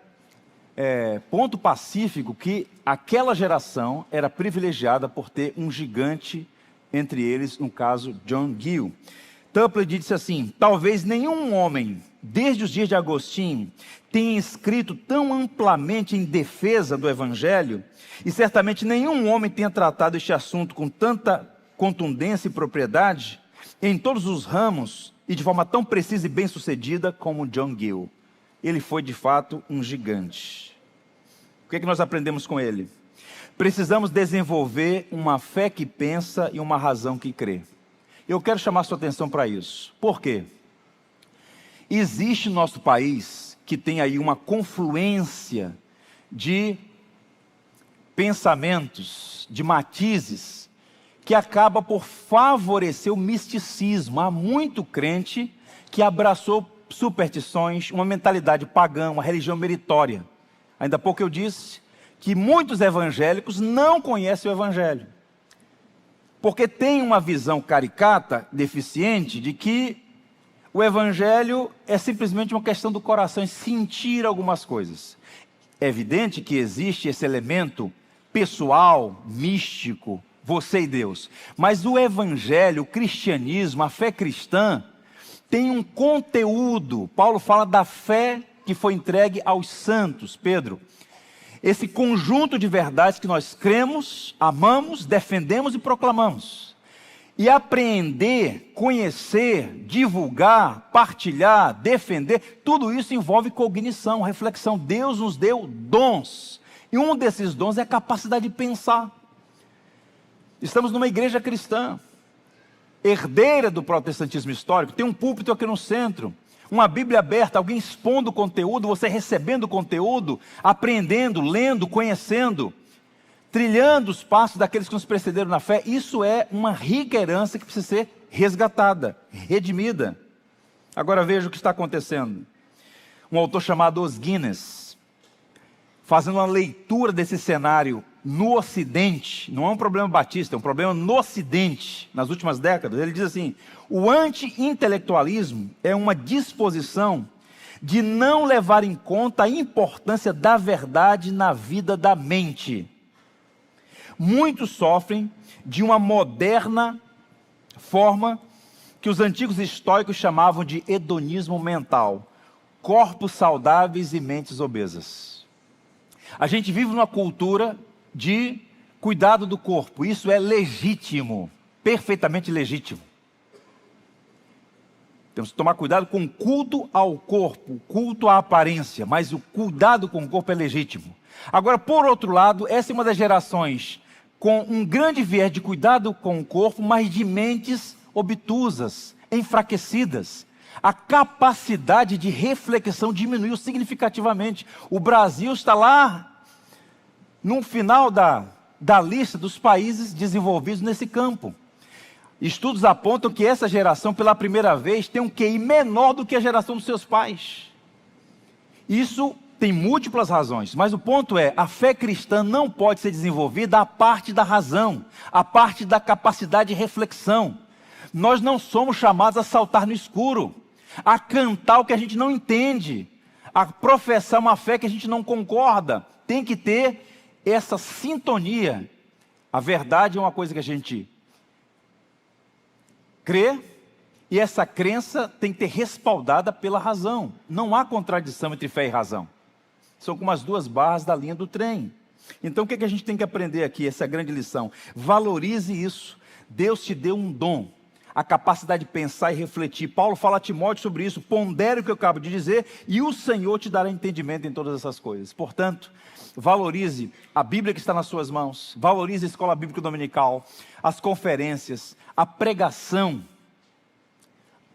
ponto pacífico que aquela geração era privilegiada por ter um gigante entre eles, no caso John Gill. Tupler disse assim: talvez nenhum homem, desde os dias de Agostinho, tenha escrito tão amplamente em defesa do Evangelho, e certamente nenhum homem tenha tratado este assunto com tanta contundência e propriedade, em todos os ramos, e de forma tão precisa e bem sucedida como John Gill. Ele foi de fato um gigante. O que é que nós aprendemos com ele? Precisamos desenvolver uma fé que pensa e uma razão que crê. Eu quero chamar sua atenção para isso. Por quê? Existe no nosso país que tem aí uma confluência de pensamentos, de matizes, que acaba por favorecer o misticismo. Há muito crente que abraçou superstições, uma mentalidade pagã, uma religião meritória. Ainda há pouco eu disse que muitos evangélicos não conhecem o Evangelho, porque tem uma visão caricata, deficiente, de que o Evangelho é simplesmente uma questão do coração, é sentir algumas coisas. É evidente que existe esse elemento pessoal, místico, você e Deus, mas o Evangelho, o cristianismo, a fé cristã, tem um conteúdo. Paulo fala da fé que foi entregue aos santos, Pedro. Esse conjunto de verdades que nós cremos, amamos, defendemos e proclamamos. E apreender, conhecer, divulgar, partilhar, defender, tudo isso envolve cognição, reflexão. Deus nos deu dons. E um desses dons é a capacidade de pensar. Estamos numa igreja cristã, herdeira do protestantismo histórico, tem um púlpito aqui no centro, uma Bíblia aberta, alguém expondo o conteúdo, você recebendo o conteúdo, aprendendo, lendo, conhecendo, trilhando os passos daqueles que nos precederam na fé. Isso é uma rica herança que precisa ser resgatada, redimida. Agora veja o que está acontecendo. Um autor chamado Os Guinness, fazendo uma leitura desse cenário no Ocidente, não é um problema batista, é um problema no Ocidente, nas últimas décadas. Ele diz assim: o anti-intelectualismo é uma disposição de não levar em conta a importância da verdade na vida da mente. Muitos sofrem de uma moderna forma que os antigos estoicos chamavam de hedonismo mental, corpos saudáveis e mentes obesas. A gente vive numa cultura de cuidado do corpo. Isso é legítimo, perfeitamente legítimo. Temos que tomar cuidado com o culto ao corpo, o culto à aparência, mas o cuidado com o corpo é legítimo. Agora, por outro lado, essa é uma das gerações com um grande viés de cuidado com o corpo, mas de mentes obtusas, enfraquecidas. A capacidade de reflexão diminuiu significativamente. O Brasil está lá no final da lista dos países desenvolvidos nesse campo. Estudos apontam que essa geração, pela primeira vez, tem um QI menor do que a geração dos seus pais. Isso tem múltiplas razões, mas o ponto é, a fé cristã não pode ser desenvolvida à parte da razão, à parte da capacidade de reflexão. Nós não somos chamados a saltar no escuro, a cantar o que a gente não entende, a professar uma fé que a gente não concorda. Tem que ter essa sintonia. A verdade é uma coisa que a gente crê, e essa crença tem que ter respaldada pela razão. Não há contradição entre fé e razão. São como as duas barras da linha do trem. Então o que a gente tem que aprender aqui, essa grande lição? Valorize isso. Deus te deu um dom, a capacidade de pensar e refletir. Paulo fala a Timóteo sobre isso. Pondere o que eu acabo de dizer e o Senhor te dará entendimento em todas essas coisas. Portanto, valorize a Bíblia que está nas suas mãos. Valorize a escola bíblica dominical, as conferências, a pregação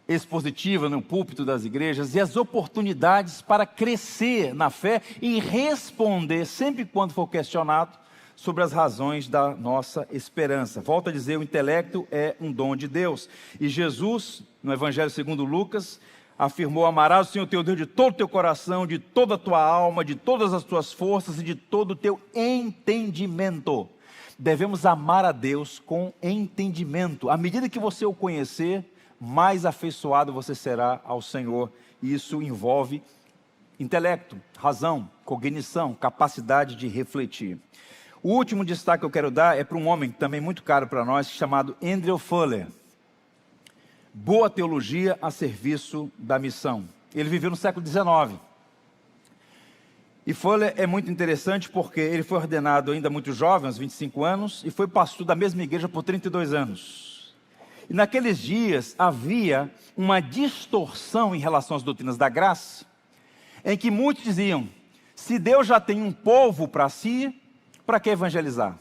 expositiva no púlpito das igrejas e as oportunidades para crescer na fé e responder, sempre quando for questionado, sobre as razões da nossa esperança. Volto a dizer, o intelecto é um dom de Deus. E Jesus, no Evangelho segundo Lucas, afirmou: amarás o Senhor teu Deus de todo o teu coração, de toda a tua alma, de todas as tuas forças e de todo o teu entendimento. Devemos amar a Deus com entendimento. À medida que você o conhecer, mais afeiçoado você será ao Senhor. Isso envolve intelecto, razão, cognição, capacidade de refletir. O último destaque que eu quero dar é para um homem também muito caro para nós, chamado Andrew Fuller. Boa teologia a serviço da missão. Ele viveu no século XIX. E Fuller é muito interessante porque ele foi ordenado ainda muito jovem, aos 25 anos, e foi pastor da mesma igreja por 32 anos. E naqueles dias havia uma distorção em relação às doutrinas da graça, em que muitos diziam: se Deus já tem um povo para si, para que evangelizar?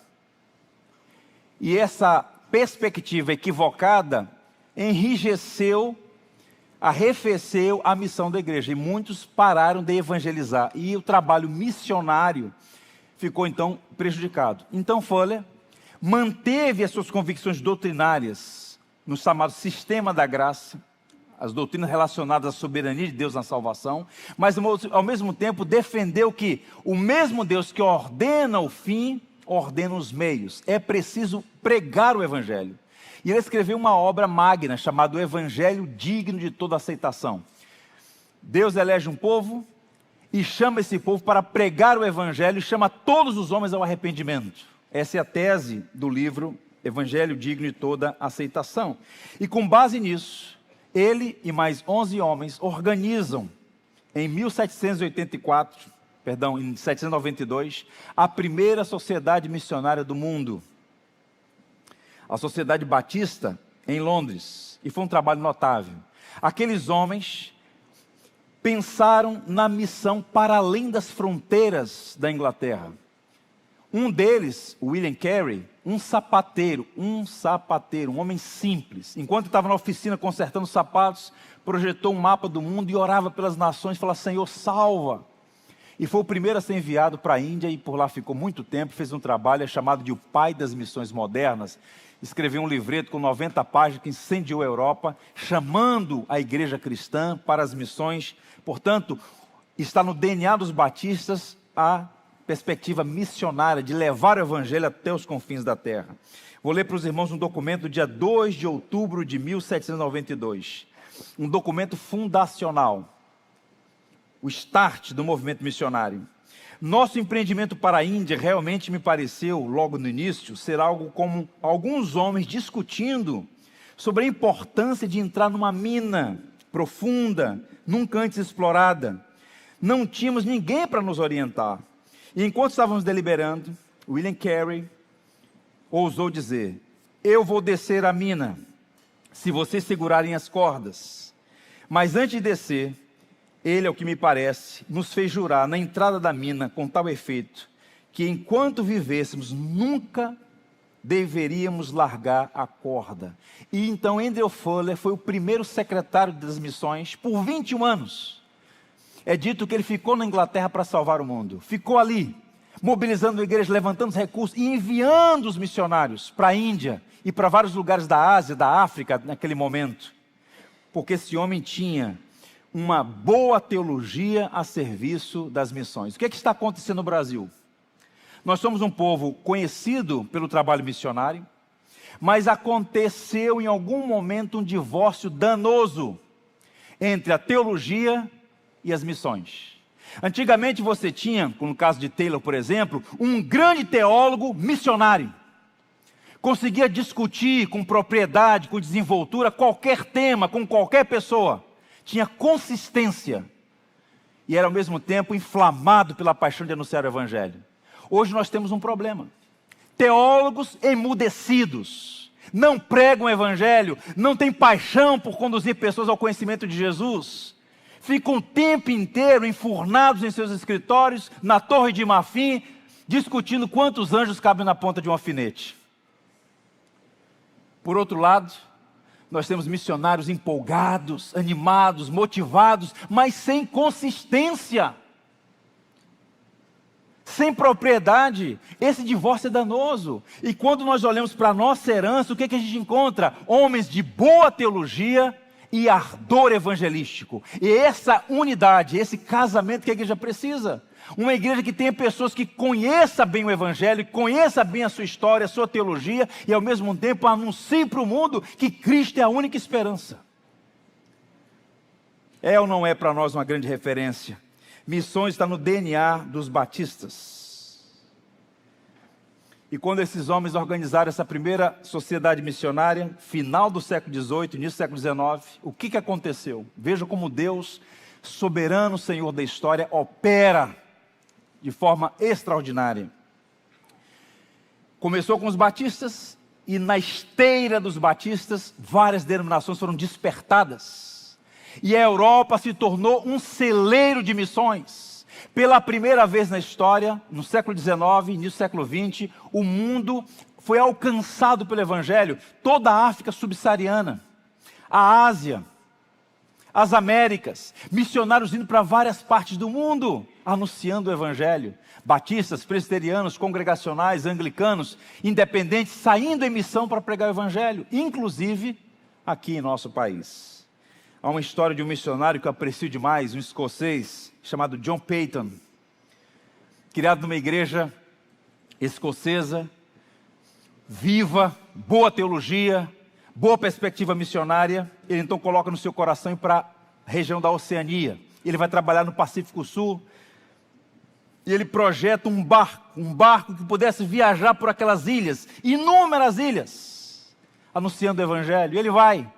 E essa perspectiva equivocada enrijeceu, arrefeceu a missão da igreja, e muitos pararam de evangelizar, e o trabalho missionário ficou então prejudicado. Então Fuller manteve as suas convicções doutrinárias no chamado sistema da graça, as doutrinas relacionadas à soberania de Deus na salvação, mas ao mesmo tempo defendeu que o mesmo Deus que ordena o fim, ordena os meios. É preciso pregar o Evangelho. E ele escreveu uma obra magna chamada O Evangelho Digno de Toda Aceitação. Deus elege um povo e chama esse povo para pregar o Evangelho e chama todos os homens ao arrependimento. Essa é a tese do livro Evangelho Digno de Toda Aceitação. E com base nisso, ele e mais 11 homens organizam em 1792, a primeira sociedade missionária do mundo, a Sociedade Batista, em Londres, e foi um trabalho notável. Aqueles homens pensaram na missão para além das fronteiras da Inglaterra. Um deles, William Carey, um sapateiro, um homem simples, enquanto estava na oficina consertando sapatos, projetou um mapa do mundo e orava pelas nações, falava: Senhor, salva. E foi o primeiro a ser enviado para a Índia, e por lá ficou muito tempo, fez um trabalho chamado de o pai das missões modernas. Escreveu um livreto com 90 páginas que incendiou a Europa, chamando a igreja cristã para as missões. Portanto, está no DNA dos batistas a perspectiva missionária de levar o Evangelho até os confins da terra. Vou ler para os irmãos um documento do dia 2 de outubro de 1792. Um documento fundacional. O start do movimento missionário. Nosso empreendimento para a Índia realmente me pareceu, logo no início, ser algo como alguns homens discutindo sobre a importância de entrar numa mina profunda, nunca antes explorada. Não tínhamos ninguém para nos orientar. E enquanto estávamos deliberando, William Carey ousou dizer: eu vou descer a mina, se vocês segurarem as cordas. Mas antes de descer, ele, ao que me parece, nos fez jurar na entrada da mina, com tal efeito, que enquanto vivêssemos, nunca deveríamos largar a corda. E então Andrew Fuller foi o primeiro secretário das missões por 21 anos. É dito que ele ficou na Inglaterra para salvar o mundo. Ficou ali, mobilizando a igreja, levantando os recursos e enviando os missionários para a Índia e para vários lugares da Ásia, da África, naquele momento. Porque esse homem tinha uma boa teologia a serviço das missões. O que está acontecendo no Brasil? Nós somos um povo conhecido pelo trabalho missionário, mas aconteceu em algum momento um divórcio danoso entre a teologia e as missões. Antigamente você tinha, como no caso de Taylor, por exemplo, um grande teólogo missionário. Conseguia discutir com propriedade, com desenvoltura, qualquer tema, com qualquer pessoa. Tinha consistência e era ao mesmo tempo inflamado pela paixão de anunciar o Evangelho. Hoje nós temos um problema. Teólogos emudecidos, não pregam o Evangelho, não têm paixão por conduzir pessoas ao conhecimento de Jesus. Ficam o tempo inteiro enfurnados em seus escritórios, na torre de marfim, discutindo quantos anjos cabem na ponta de um alfinete. Por outro lado, nós temos missionários empolgados, animados, motivados, mas sem consistência, sem propriedade. Esse divórcio é danoso. E quando nós olhamos para a nossa herança, o que a gente encontra? Homens de boa teologia e ardor evangelístico. E essa unidade, esse casamento que a igreja precisa. Uma igreja que tenha pessoas que conheçam bem o Evangelho, conheçam bem a sua história, a sua teologia, e ao mesmo tempo anuncie para o mundo que Cristo é a única esperança. É ou não é para nós uma grande referência? Missões está no DNA dos batistas. E quando esses homens organizaram essa primeira sociedade missionária, final do século XVIII, início do século XIX, o que aconteceu? Veja como Deus, soberano Senhor da história, opera de forma extraordinária. Começou com os batistas, e na esteira dos batistas, várias denominações foram despertadas. E a Europa se tornou um celeiro de missões. Pela primeira vez na história, no século XIX, início do século XX, o mundo foi alcançado pelo Evangelho. Toda a África subsaariana, a Ásia, as Américas, missionários indo para várias partes do mundo, anunciando o Evangelho. Batistas, presbiterianos, congregacionais, anglicanos, independentes, saindo em missão para pregar o Evangelho, inclusive aqui em nosso país. Há uma história de um missionário que eu aprecio demais, um escocês, chamado John Paton, criado numa igreja escocesa, viva, boa teologia, boa perspectiva missionária. Ele então coloca no seu coração ir para a região da Oceania. Ele vai trabalhar no Pacífico Sul, e ele projeta um barco que pudesse viajar por aquelas ilhas, inúmeras ilhas, anunciando o Evangelho. E ele vai,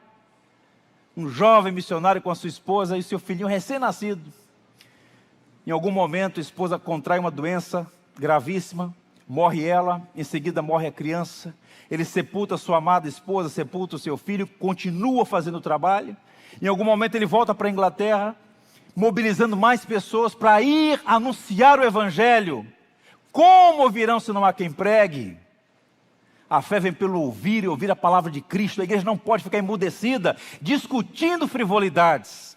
um jovem missionário com a sua esposa e seu filhinho recém-nascido. Em algum momento a esposa contrai uma doença gravíssima, morre ela, em seguida morre a criança. Ele sepulta a sua amada esposa, sepulta o seu filho, continua fazendo o trabalho. Em algum momento ele volta para a Inglaterra, mobilizando mais pessoas para ir anunciar o Evangelho. Como ouvirão se não há quem pregue? A fé vem pelo ouvir e ouvir a palavra de Cristo. A igreja não pode ficar emudecida, discutindo frivolidades.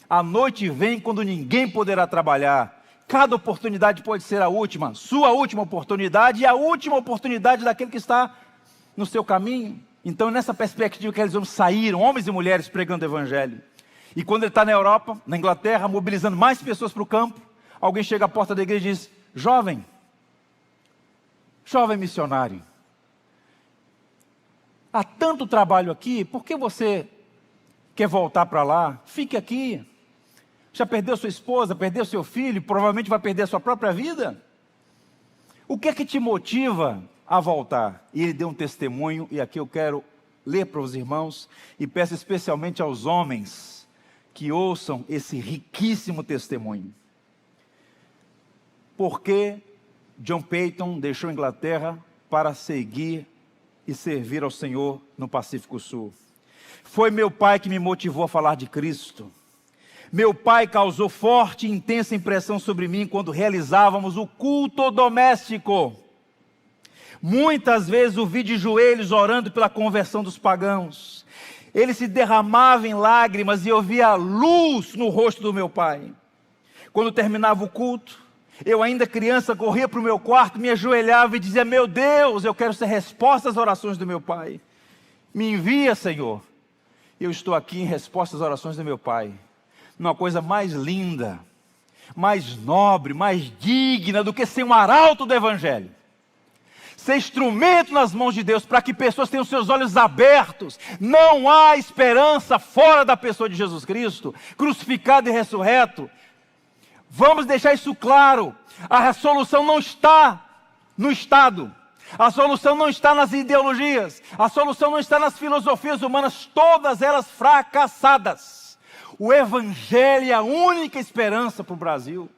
A noite vem quando ninguém poderá trabalhar. Cada oportunidade pode ser a última, sua última oportunidade e a última oportunidade daquele que está no seu caminho. Então, nessa perspectiva que eles homens saíram, homens e mulheres pregando o Evangelho. E quando ele está na Europa, na Inglaterra, mobilizando mais pessoas para o campo, alguém chega à porta da igreja e diz: jovem missionário, há tanto trabalho aqui, por que você quer voltar para lá? Fique aqui. Já perdeu sua esposa, perdeu seu filho, provavelmente vai perder a sua própria vida. O que é que te motiva a voltar? E ele deu um testemunho, e aqui eu quero ler para os irmãos, e peço especialmente aos homens que ouçam esse riquíssimo testemunho. Por que John Paton deixou a Inglaterra para seguir e servir ao Senhor no Pacífico Sul? Foi meu pai que me motivou a falar de Cristo. Meu pai causou forte e intensa impressão sobre mim quando realizávamos o culto doméstico. Muitas vezes o vi de joelhos orando pela conversão dos pagãos. Ele se derramava em lágrimas e eu via a luz no rosto do meu pai. Quando terminava o culto, eu ainda criança corria para o meu quarto, me ajoelhava e dizia: meu Deus, eu quero ser resposta às orações do meu pai. Me envia, Senhor. Eu estou aqui em resposta às orações do meu pai. Uma coisa mais linda, mais nobre, mais digna do que ser um arauto do Evangelho. Ser instrumento nas mãos de Deus para que pessoas tenham seus olhos abertos. Não há esperança fora da pessoa de Jesus Cristo, crucificado e ressurreto. Vamos deixar isso claro. A solução não está no Estado. A solução não está nas ideologias. A solução não está nas filosofias humanas, todas elas fracassadas. O Evangelho é a única esperança para o Brasil.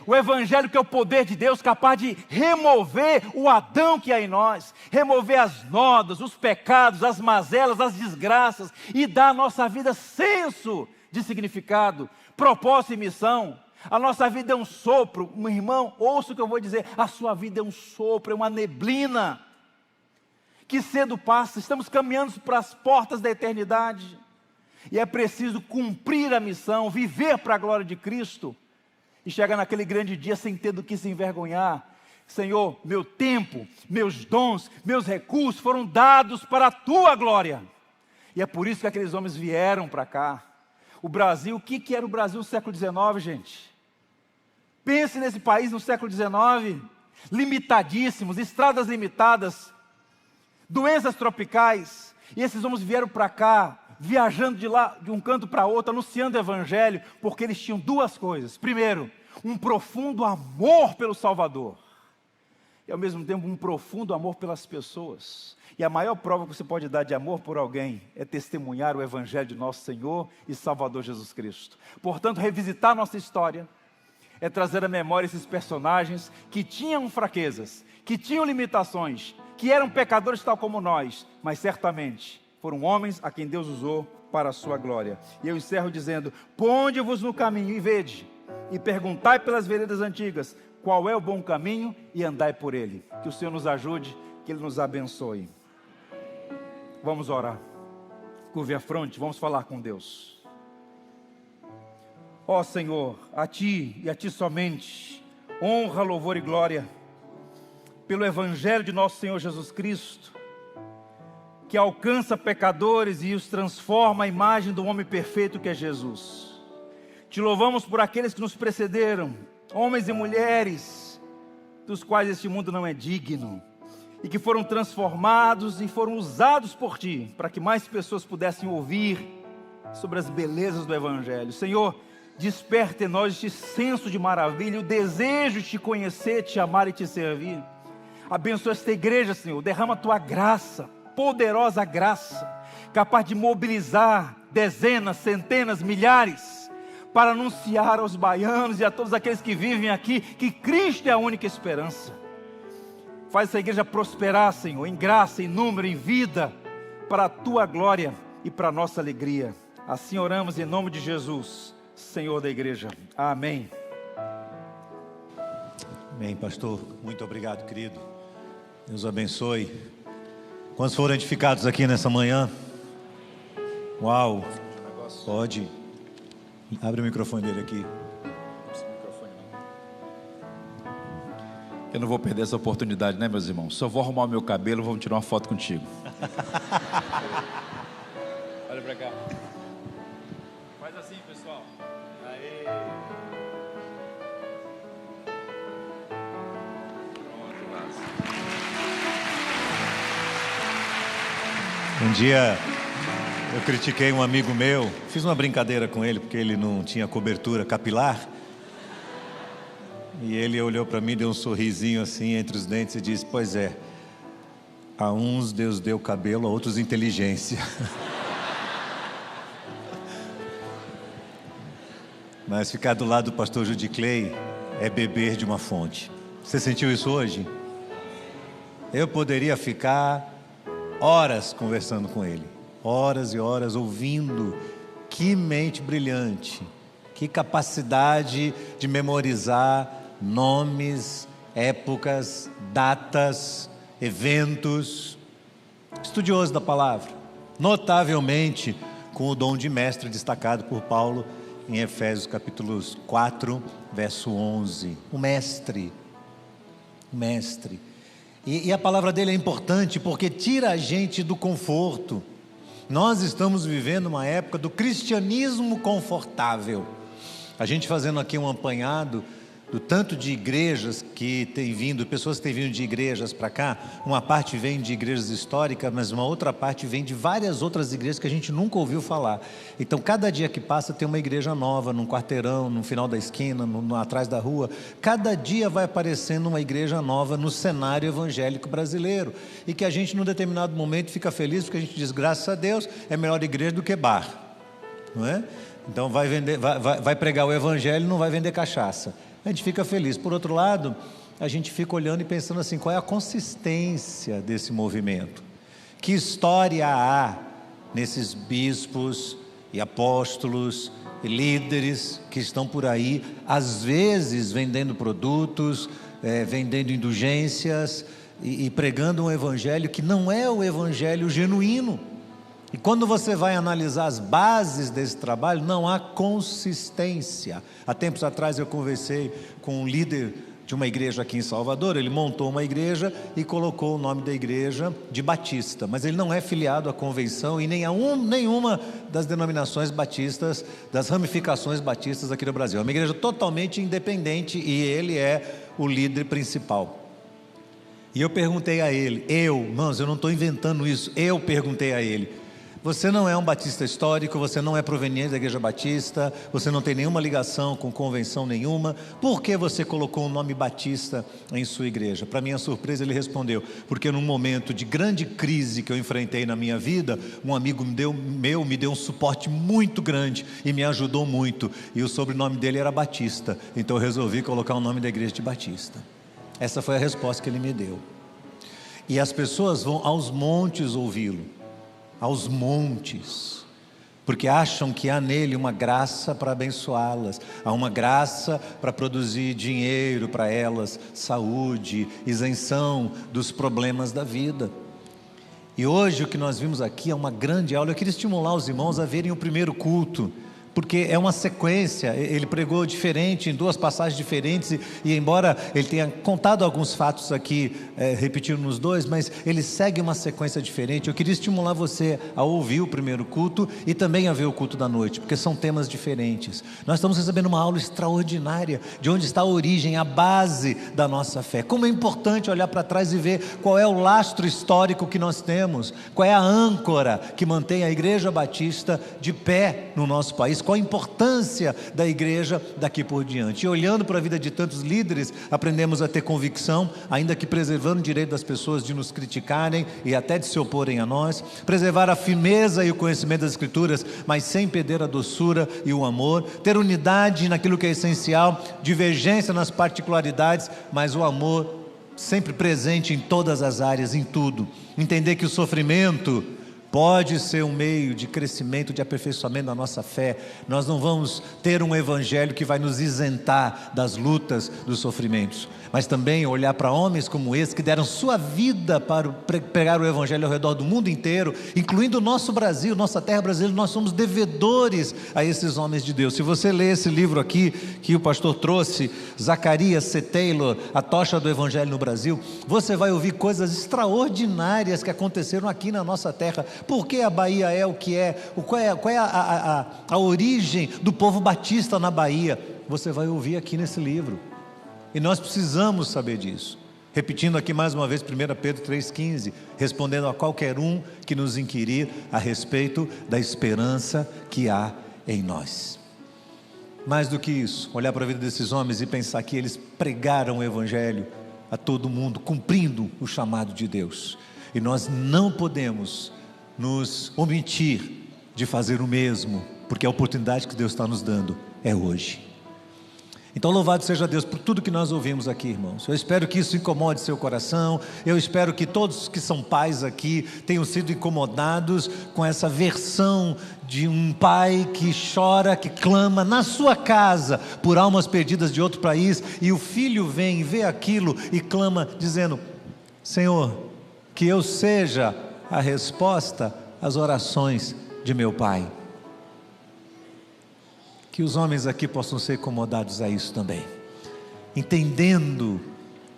O Evangelho que é o poder de Deus, capaz de remover o Adão que há em nós, remover as nódoas, os pecados, as mazelas, as desgraças, e dar à nossa vida senso de significado, propósito e missão. A nossa vida é um sopro. Meu irmão, ouça o que eu vou dizer: a sua vida é um sopro, é uma neblina, que cedo passa. Estamos caminhando para as portas da eternidade, e é preciso cumprir a missão, viver para a glória de Cristo, e chegar naquele grande dia sem ter do que se envergonhar. Senhor, meu tempo, meus dons, meus recursos foram dados para a Tua glória. E é por isso que aqueles homens vieram para cá. O Brasil, o que era o Brasil no século XIX, gente? Pense nesse país no século XIX, limitadíssimos, estradas limitadas, doenças tropicais, e esses homens vieram para cá, viajando de lá, de um canto para outro, anunciando o Evangelho, porque eles tinham duas coisas. Primeiro, um profundo amor pelo Salvador, e ao mesmo tempo um profundo amor pelas pessoas. E a maior prova que você pode dar de amor por alguém é testemunhar o Evangelho de nosso Senhor e Salvador Jesus Cristo. Portanto, revisitar nossa história é trazer à memória esses personagens que tinham fraquezas, que tinham limitações, que eram pecadores tal como nós, mas certamente foram homens a quem Deus usou para a sua glória. E eu encerro dizendo: ponde-vos no caminho e vede, e perguntai pelas veredas antigas, qual é o bom caminho, e andai por ele. Que o Senhor nos ajude, que Ele nos abençoe. Vamos orar. Curve a fronte, vamos falar com Deus. Ó Senhor, a Ti e a Ti somente, honra, louvor e glória, pelo Evangelho de nosso Senhor Jesus Cristo, que alcança pecadores e os transforma à imagem do homem perfeito que é Jesus. Te louvamos por aqueles que nos precederam, homens e mulheres, dos quais este mundo não é digno, e que foram transformados e foram usados por Ti, para que mais pessoas pudessem ouvir sobre as belezas do Evangelho. Senhor, desperta em nós este senso de maravilha, o desejo de Te conhecer, Te amar e Te servir. Abençoa esta igreja, Senhor, derrama a Tua graça, poderosa graça, capaz de mobilizar dezenas, centenas, milhares, para anunciar aos baianos e a todos aqueles que vivem aqui, que Cristo é a única esperança. Faz essa igreja prosperar, Senhor, em graça, em número, em vida, para a Tua glória e para a nossa alegria. Assim oramos em nome de Jesus, Senhor da igreja. Amém. Amém, pastor. Muito obrigado, querido. Deus abençoe. Quantos foram edificados aqui nessa manhã? Uau. Pode. Abre o microfone dele aqui. Eu não vou perder essa oportunidade, né, meus irmãos? Só vou arrumar o meu cabelo, vamos tirar uma foto contigo. Olha pra cá. Faz assim, pessoal. Aê. Pronto, Lázaro. Um dia eu critiquei um amigo meu, fiz uma brincadeira com ele porque ele não tinha cobertura capilar. E ele olhou para mim, deu um sorrisinho assim entre os dentes e disse: pois é, a uns Deus deu cabelo, a outros inteligência. Mas ficar do lado do pastor Judy Clay é beber de uma fonte. Você sentiu isso hoje? Eu poderia ficar horas conversando com ele, horas e horas ouvindo. Que mente brilhante, que capacidade de memorizar nomes, épocas, datas, eventos, estudioso da palavra, notavelmente com o dom de mestre destacado por Paulo em Efésios capítulos 4, verso 11. O mestre. E a palavra dele é importante porque tira a gente do conforto. Nós estamos vivendo uma época do cristianismo confortável. A gente fazendo aqui um apanhado do tanto de igrejas que tem vindo, pessoas que têm vindo de igrejas para cá. Uma parte vem de igrejas históricas, mas uma outra parte vem de várias outras igrejas que a gente nunca ouviu falar. Então cada dia que passa tem uma igreja nova, num quarteirão, no final da esquina, atrás da rua. Cada dia vai aparecendo uma igreja nova no cenário evangélico brasileiro, e que a gente num determinado momento fica feliz, porque a gente diz, graças a Deus, é melhor igreja do que bar, não é? Então vai pregar o evangelho e não vai vender cachaça. A gente fica feliz. Por outro lado, a gente fica olhando e pensando assim, qual é a consistência desse movimento? Que história há nesses bispos e apóstolos e líderes que estão por aí, às vezes vendendo produtos, vendendo indulgências e pregando um evangelho que não é o evangelho genuíno. E quando você vai analisar as bases desse trabalho, não há consistência. Há tempos atrás eu conversei com um líder de uma igreja aqui em Salvador. Ele montou uma igreja e colocou o nome da igreja de Batista, mas ele não é filiado à convenção e nem a nenhuma das denominações batistas, das ramificações batistas aqui no Brasil. É uma igreja totalmente independente e ele é o líder principal. E eu perguntei a ele, irmãos, eu não estou inventando isso, eu perguntei a ele, você não é um batista histórico, você não é proveniente da igreja batista, você não tem nenhuma ligação com convenção nenhuma, por que você colocou o nome Batista em sua igreja? Para minha surpresa ele respondeu, porque num momento de grande crise que eu enfrentei na minha vida, um amigo meu me deu um suporte muito grande e me ajudou muito, e o sobrenome dele era Batista, então eu resolvi colocar o nome da igreja de Batista. Essa foi a resposta que ele me deu. E as pessoas vão aos montes ouvi-lo, aos montes, porque acham que há nele uma graça para abençoá-las, há uma graça para produzir dinheiro para elas, saúde, isenção dos problemas da vida. E hoje o que nós vimos aqui é uma grande aula. Eu queria estimular os irmãos a verem o primeiro culto, porque é uma sequência. Ele pregou diferente, em duas passagens diferentes, e embora ele tenha contado alguns fatos aqui, repetindo nos dois, mas ele segue uma sequência diferente. Eu queria estimular você a ouvir o primeiro culto e também a ver o culto da noite, porque são temas diferentes. Nós estamos recebendo uma aula extraordinária, de onde está a origem, a base da nossa fé. Como é importante olhar para trás e ver qual é o lastro histórico que nós temos, qual é a âncora que mantém a Igreja Batista de pé no nosso país, qual a importância da igreja daqui por diante. E olhando para a vida de tantos líderes, aprendemos a ter convicção, ainda que preservando o direito das pessoas de nos criticarem e até de se oporem a nós, preservar a firmeza e o conhecimento das Escrituras, mas sem perder a doçura e o amor, ter unidade naquilo que é essencial, divergência nas particularidades, mas o amor sempre presente em todas as áreas, em tudo. Entender que o sofrimento pode ser um meio de crescimento, de aperfeiçoamento da nossa fé. Nós não vamos ter um evangelho que vai nos isentar das lutas, dos sofrimentos, mas também olhar para homens como esse, que deram sua vida para pregar o evangelho ao redor do mundo inteiro, incluindo o nosso Brasil, nossa terra brasileira. Nós somos devedores a esses homens de Deus. Se você ler esse livro aqui, que o pastor trouxe, Zacarias C. Taylor, A Tocha do Evangelho no Brasil, você vai ouvir coisas extraordinárias que aconteceram aqui na nossa terra. Por que a Bahia é o que é? Qual é a origem do povo batista na Bahia? Você vai ouvir aqui nesse livro. E nós precisamos saber disso. Repetindo aqui mais uma vez 1 Pedro 3,15, respondendo a qualquer um que nos inquirir a respeito da esperança que há em nós. Mais do que isso, olhar para a vida desses homens e pensar que eles pregaram o evangelho a todo mundo, cumprindo o chamado de Deus. E nós não podemos nos omitir de fazer o mesmo, porque a oportunidade que Deus está nos dando é hoje. Então louvado seja Deus por tudo que nós ouvimos aqui, irmãos. Eu espero que isso incomode seu coração. Eu espero que todos que são pais aqui tenham sido incomodados com essa versão de um pai que chora, que clama na sua casa por almas perdidas de outro país, e o filho vem e vê aquilo e clama dizendo: Senhor, que eu seja a resposta às orações de meu Pai. Que os homens aqui possam ser acomodados a isso também, entendendo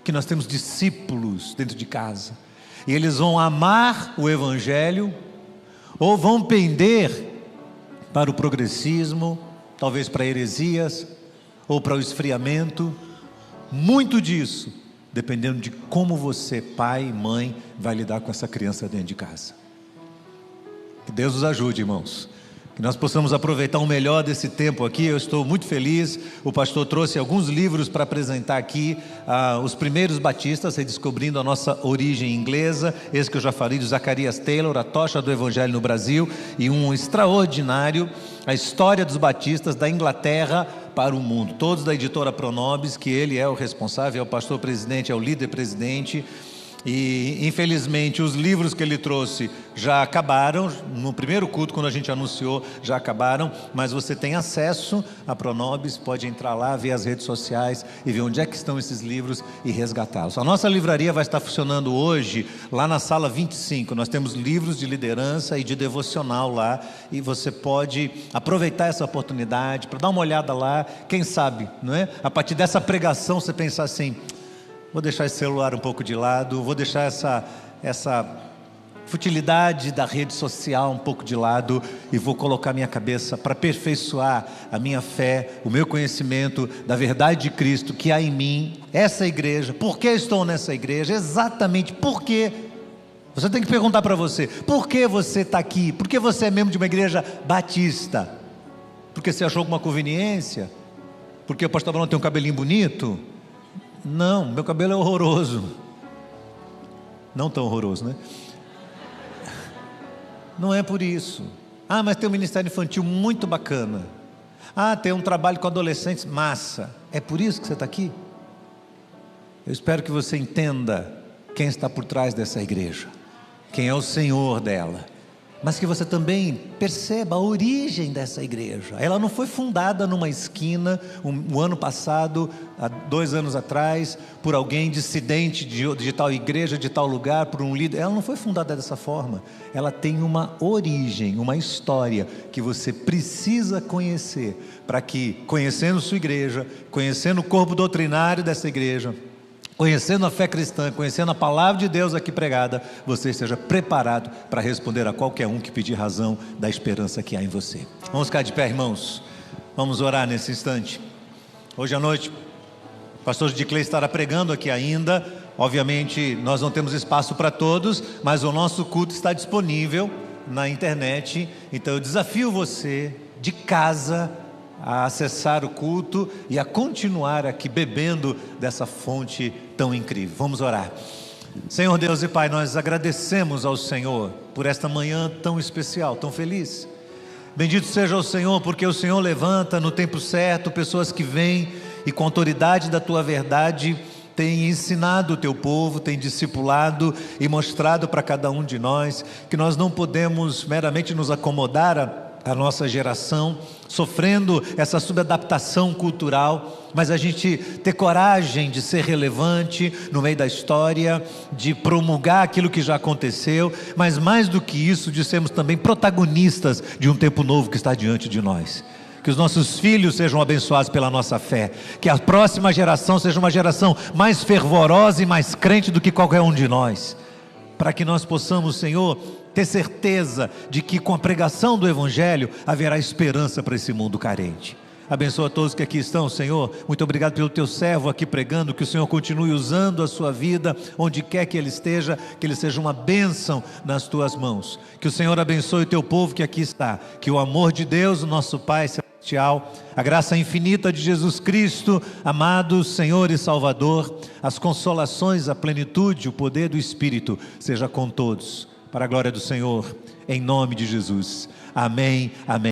que nós temos discípulos dentro de casa, e eles vão amar o Evangelho, ou vão pender para o progressismo, talvez para heresias, ou para o esfriamento. Muito disso, dependendo de como você, pai e mãe, vai lidar com essa criança dentro de casa. Que Deus nos ajude, irmãos. Que nós possamos aproveitar o melhor desse tempo aqui. Eu estou muito feliz. O pastor trouxe alguns livros para apresentar aqui. Os primeiros batistas, redescobrindo a nossa origem inglesa. Esse que eu já falei, de Zacarias Taylor, A Tocha do Evangelho no Brasil. E um extraordinário, A História dos Batistas da Inglaterra para o Mundo. Todos da editora Pronobis, que ele é o responsável, é o pastor presidente, é o líder presidente. E infelizmente os livros que ele trouxe já acabaram. No primeiro culto, quando a gente anunciou, já acabaram, mas você tem acesso a Pronobis, pode entrar lá, ver as redes sociais e ver onde é que estão esses livros e resgatá-los. A nossa livraria vai estar funcionando hoje lá na sala 25, nós temos livros de liderança e de devocional lá, e você pode aproveitar essa oportunidade para dar uma olhada lá. Quem sabe, não é? A partir dessa pregação você pensar assim: vou deixar esse celular um pouco de lado, vou deixar essa futilidade da rede social um pouco de lado, e vou colocar minha cabeça para aperfeiçoar a minha fé, o meu conhecimento da verdade de Cristo que há em mim, essa igreja. Por que estou nessa igreja? Exatamente por quê? Você tem que perguntar para você: por que você está aqui? Por que você é membro de uma igreja batista? Porque você achou alguma conveniência? Porque o pastor Bruno tem um cabelinho bonito? Não, meu cabelo é horroroso. Não tão horroroso, né? Não é por isso. Mas tem um ministério infantil muito bacana. Tem um trabalho com adolescentes, massa. É por isso que você está aqui? Eu espero que você entenda quem está por trás dessa igreja, quem é o Senhor dela, mas que você também perceba a origem dessa igreja. Ela não foi fundada numa esquina, um ano passado, há 2 anos atrás, por alguém dissidente de tal igreja, de tal lugar, por um líder. Ela não foi fundada dessa forma. Ela tem uma origem, uma história que você precisa conhecer, para que, conhecendo sua igreja, conhecendo o corpo doutrinário dessa igreja, conhecendo a fé cristã, conhecendo a palavra de Deus aqui pregada, você esteja preparado para responder a qualquer um que pedir razão da esperança que há em você. Vamos ficar de pé, irmãos. Vamos orar nesse instante. Hoje à noite, o pastor Judy Clay estará pregando aqui ainda. Obviamente nós não temos espaço para todos, mas o nosso culto está disponível na internet. Então eu desafio você de casa a acessar o culto e a continuar aqui bebendo dessa fonte tão incrível. Vamos orar. Senhor Deus e Pai, nós agradecemos ao Senhor por esta manhã tão especial, tão feliz. Bendito seja o Senhor, porque o Senhor levanta no tempo certo pessoas que vêm e com autoridade da Tua verdade tem ensinado o Teu povo, tem discipulado e mostrado para cada um de nós que nós não podemos meramente nos acomodar a nossa geração, sofrendo essa subadaptação cultural, mas a gente ter coragem de ser relevante no meio da história, de promulgar aquilo que já aconteceu, mas mais do que isso, de sermos também protagonistas de um tempo novo que está diante de nós. Que os nossos filhos sejam abençoados pela nossa fé, que a próxima geração seja uma geração mais fervorosa e mais crente do que qualquer um de nós, para que nós possamos, Senhor, ter certeza de que com a pregação do Evangelho haverá esperança para esse mundo carente. Abençoa todos que aqui estão, Senhor. Muito obrigado pelo Teu servo aqui pregando, que o Senhor continue usando a sua vida, onde quer que ele esteja, que ele seja uma bênção nas Tuas mãos. Que o Senhor abençoe o Teu povo que aqui está, que o amor de Deus, o nosso Pai celestial, a graça infinita de Jesus Cristo, amado Senhor e Salvador, as consolações, a plenitude, o poder do Espírito, seja com todos, para a glória do Senhor, em nome de Jesus. Amém, amém.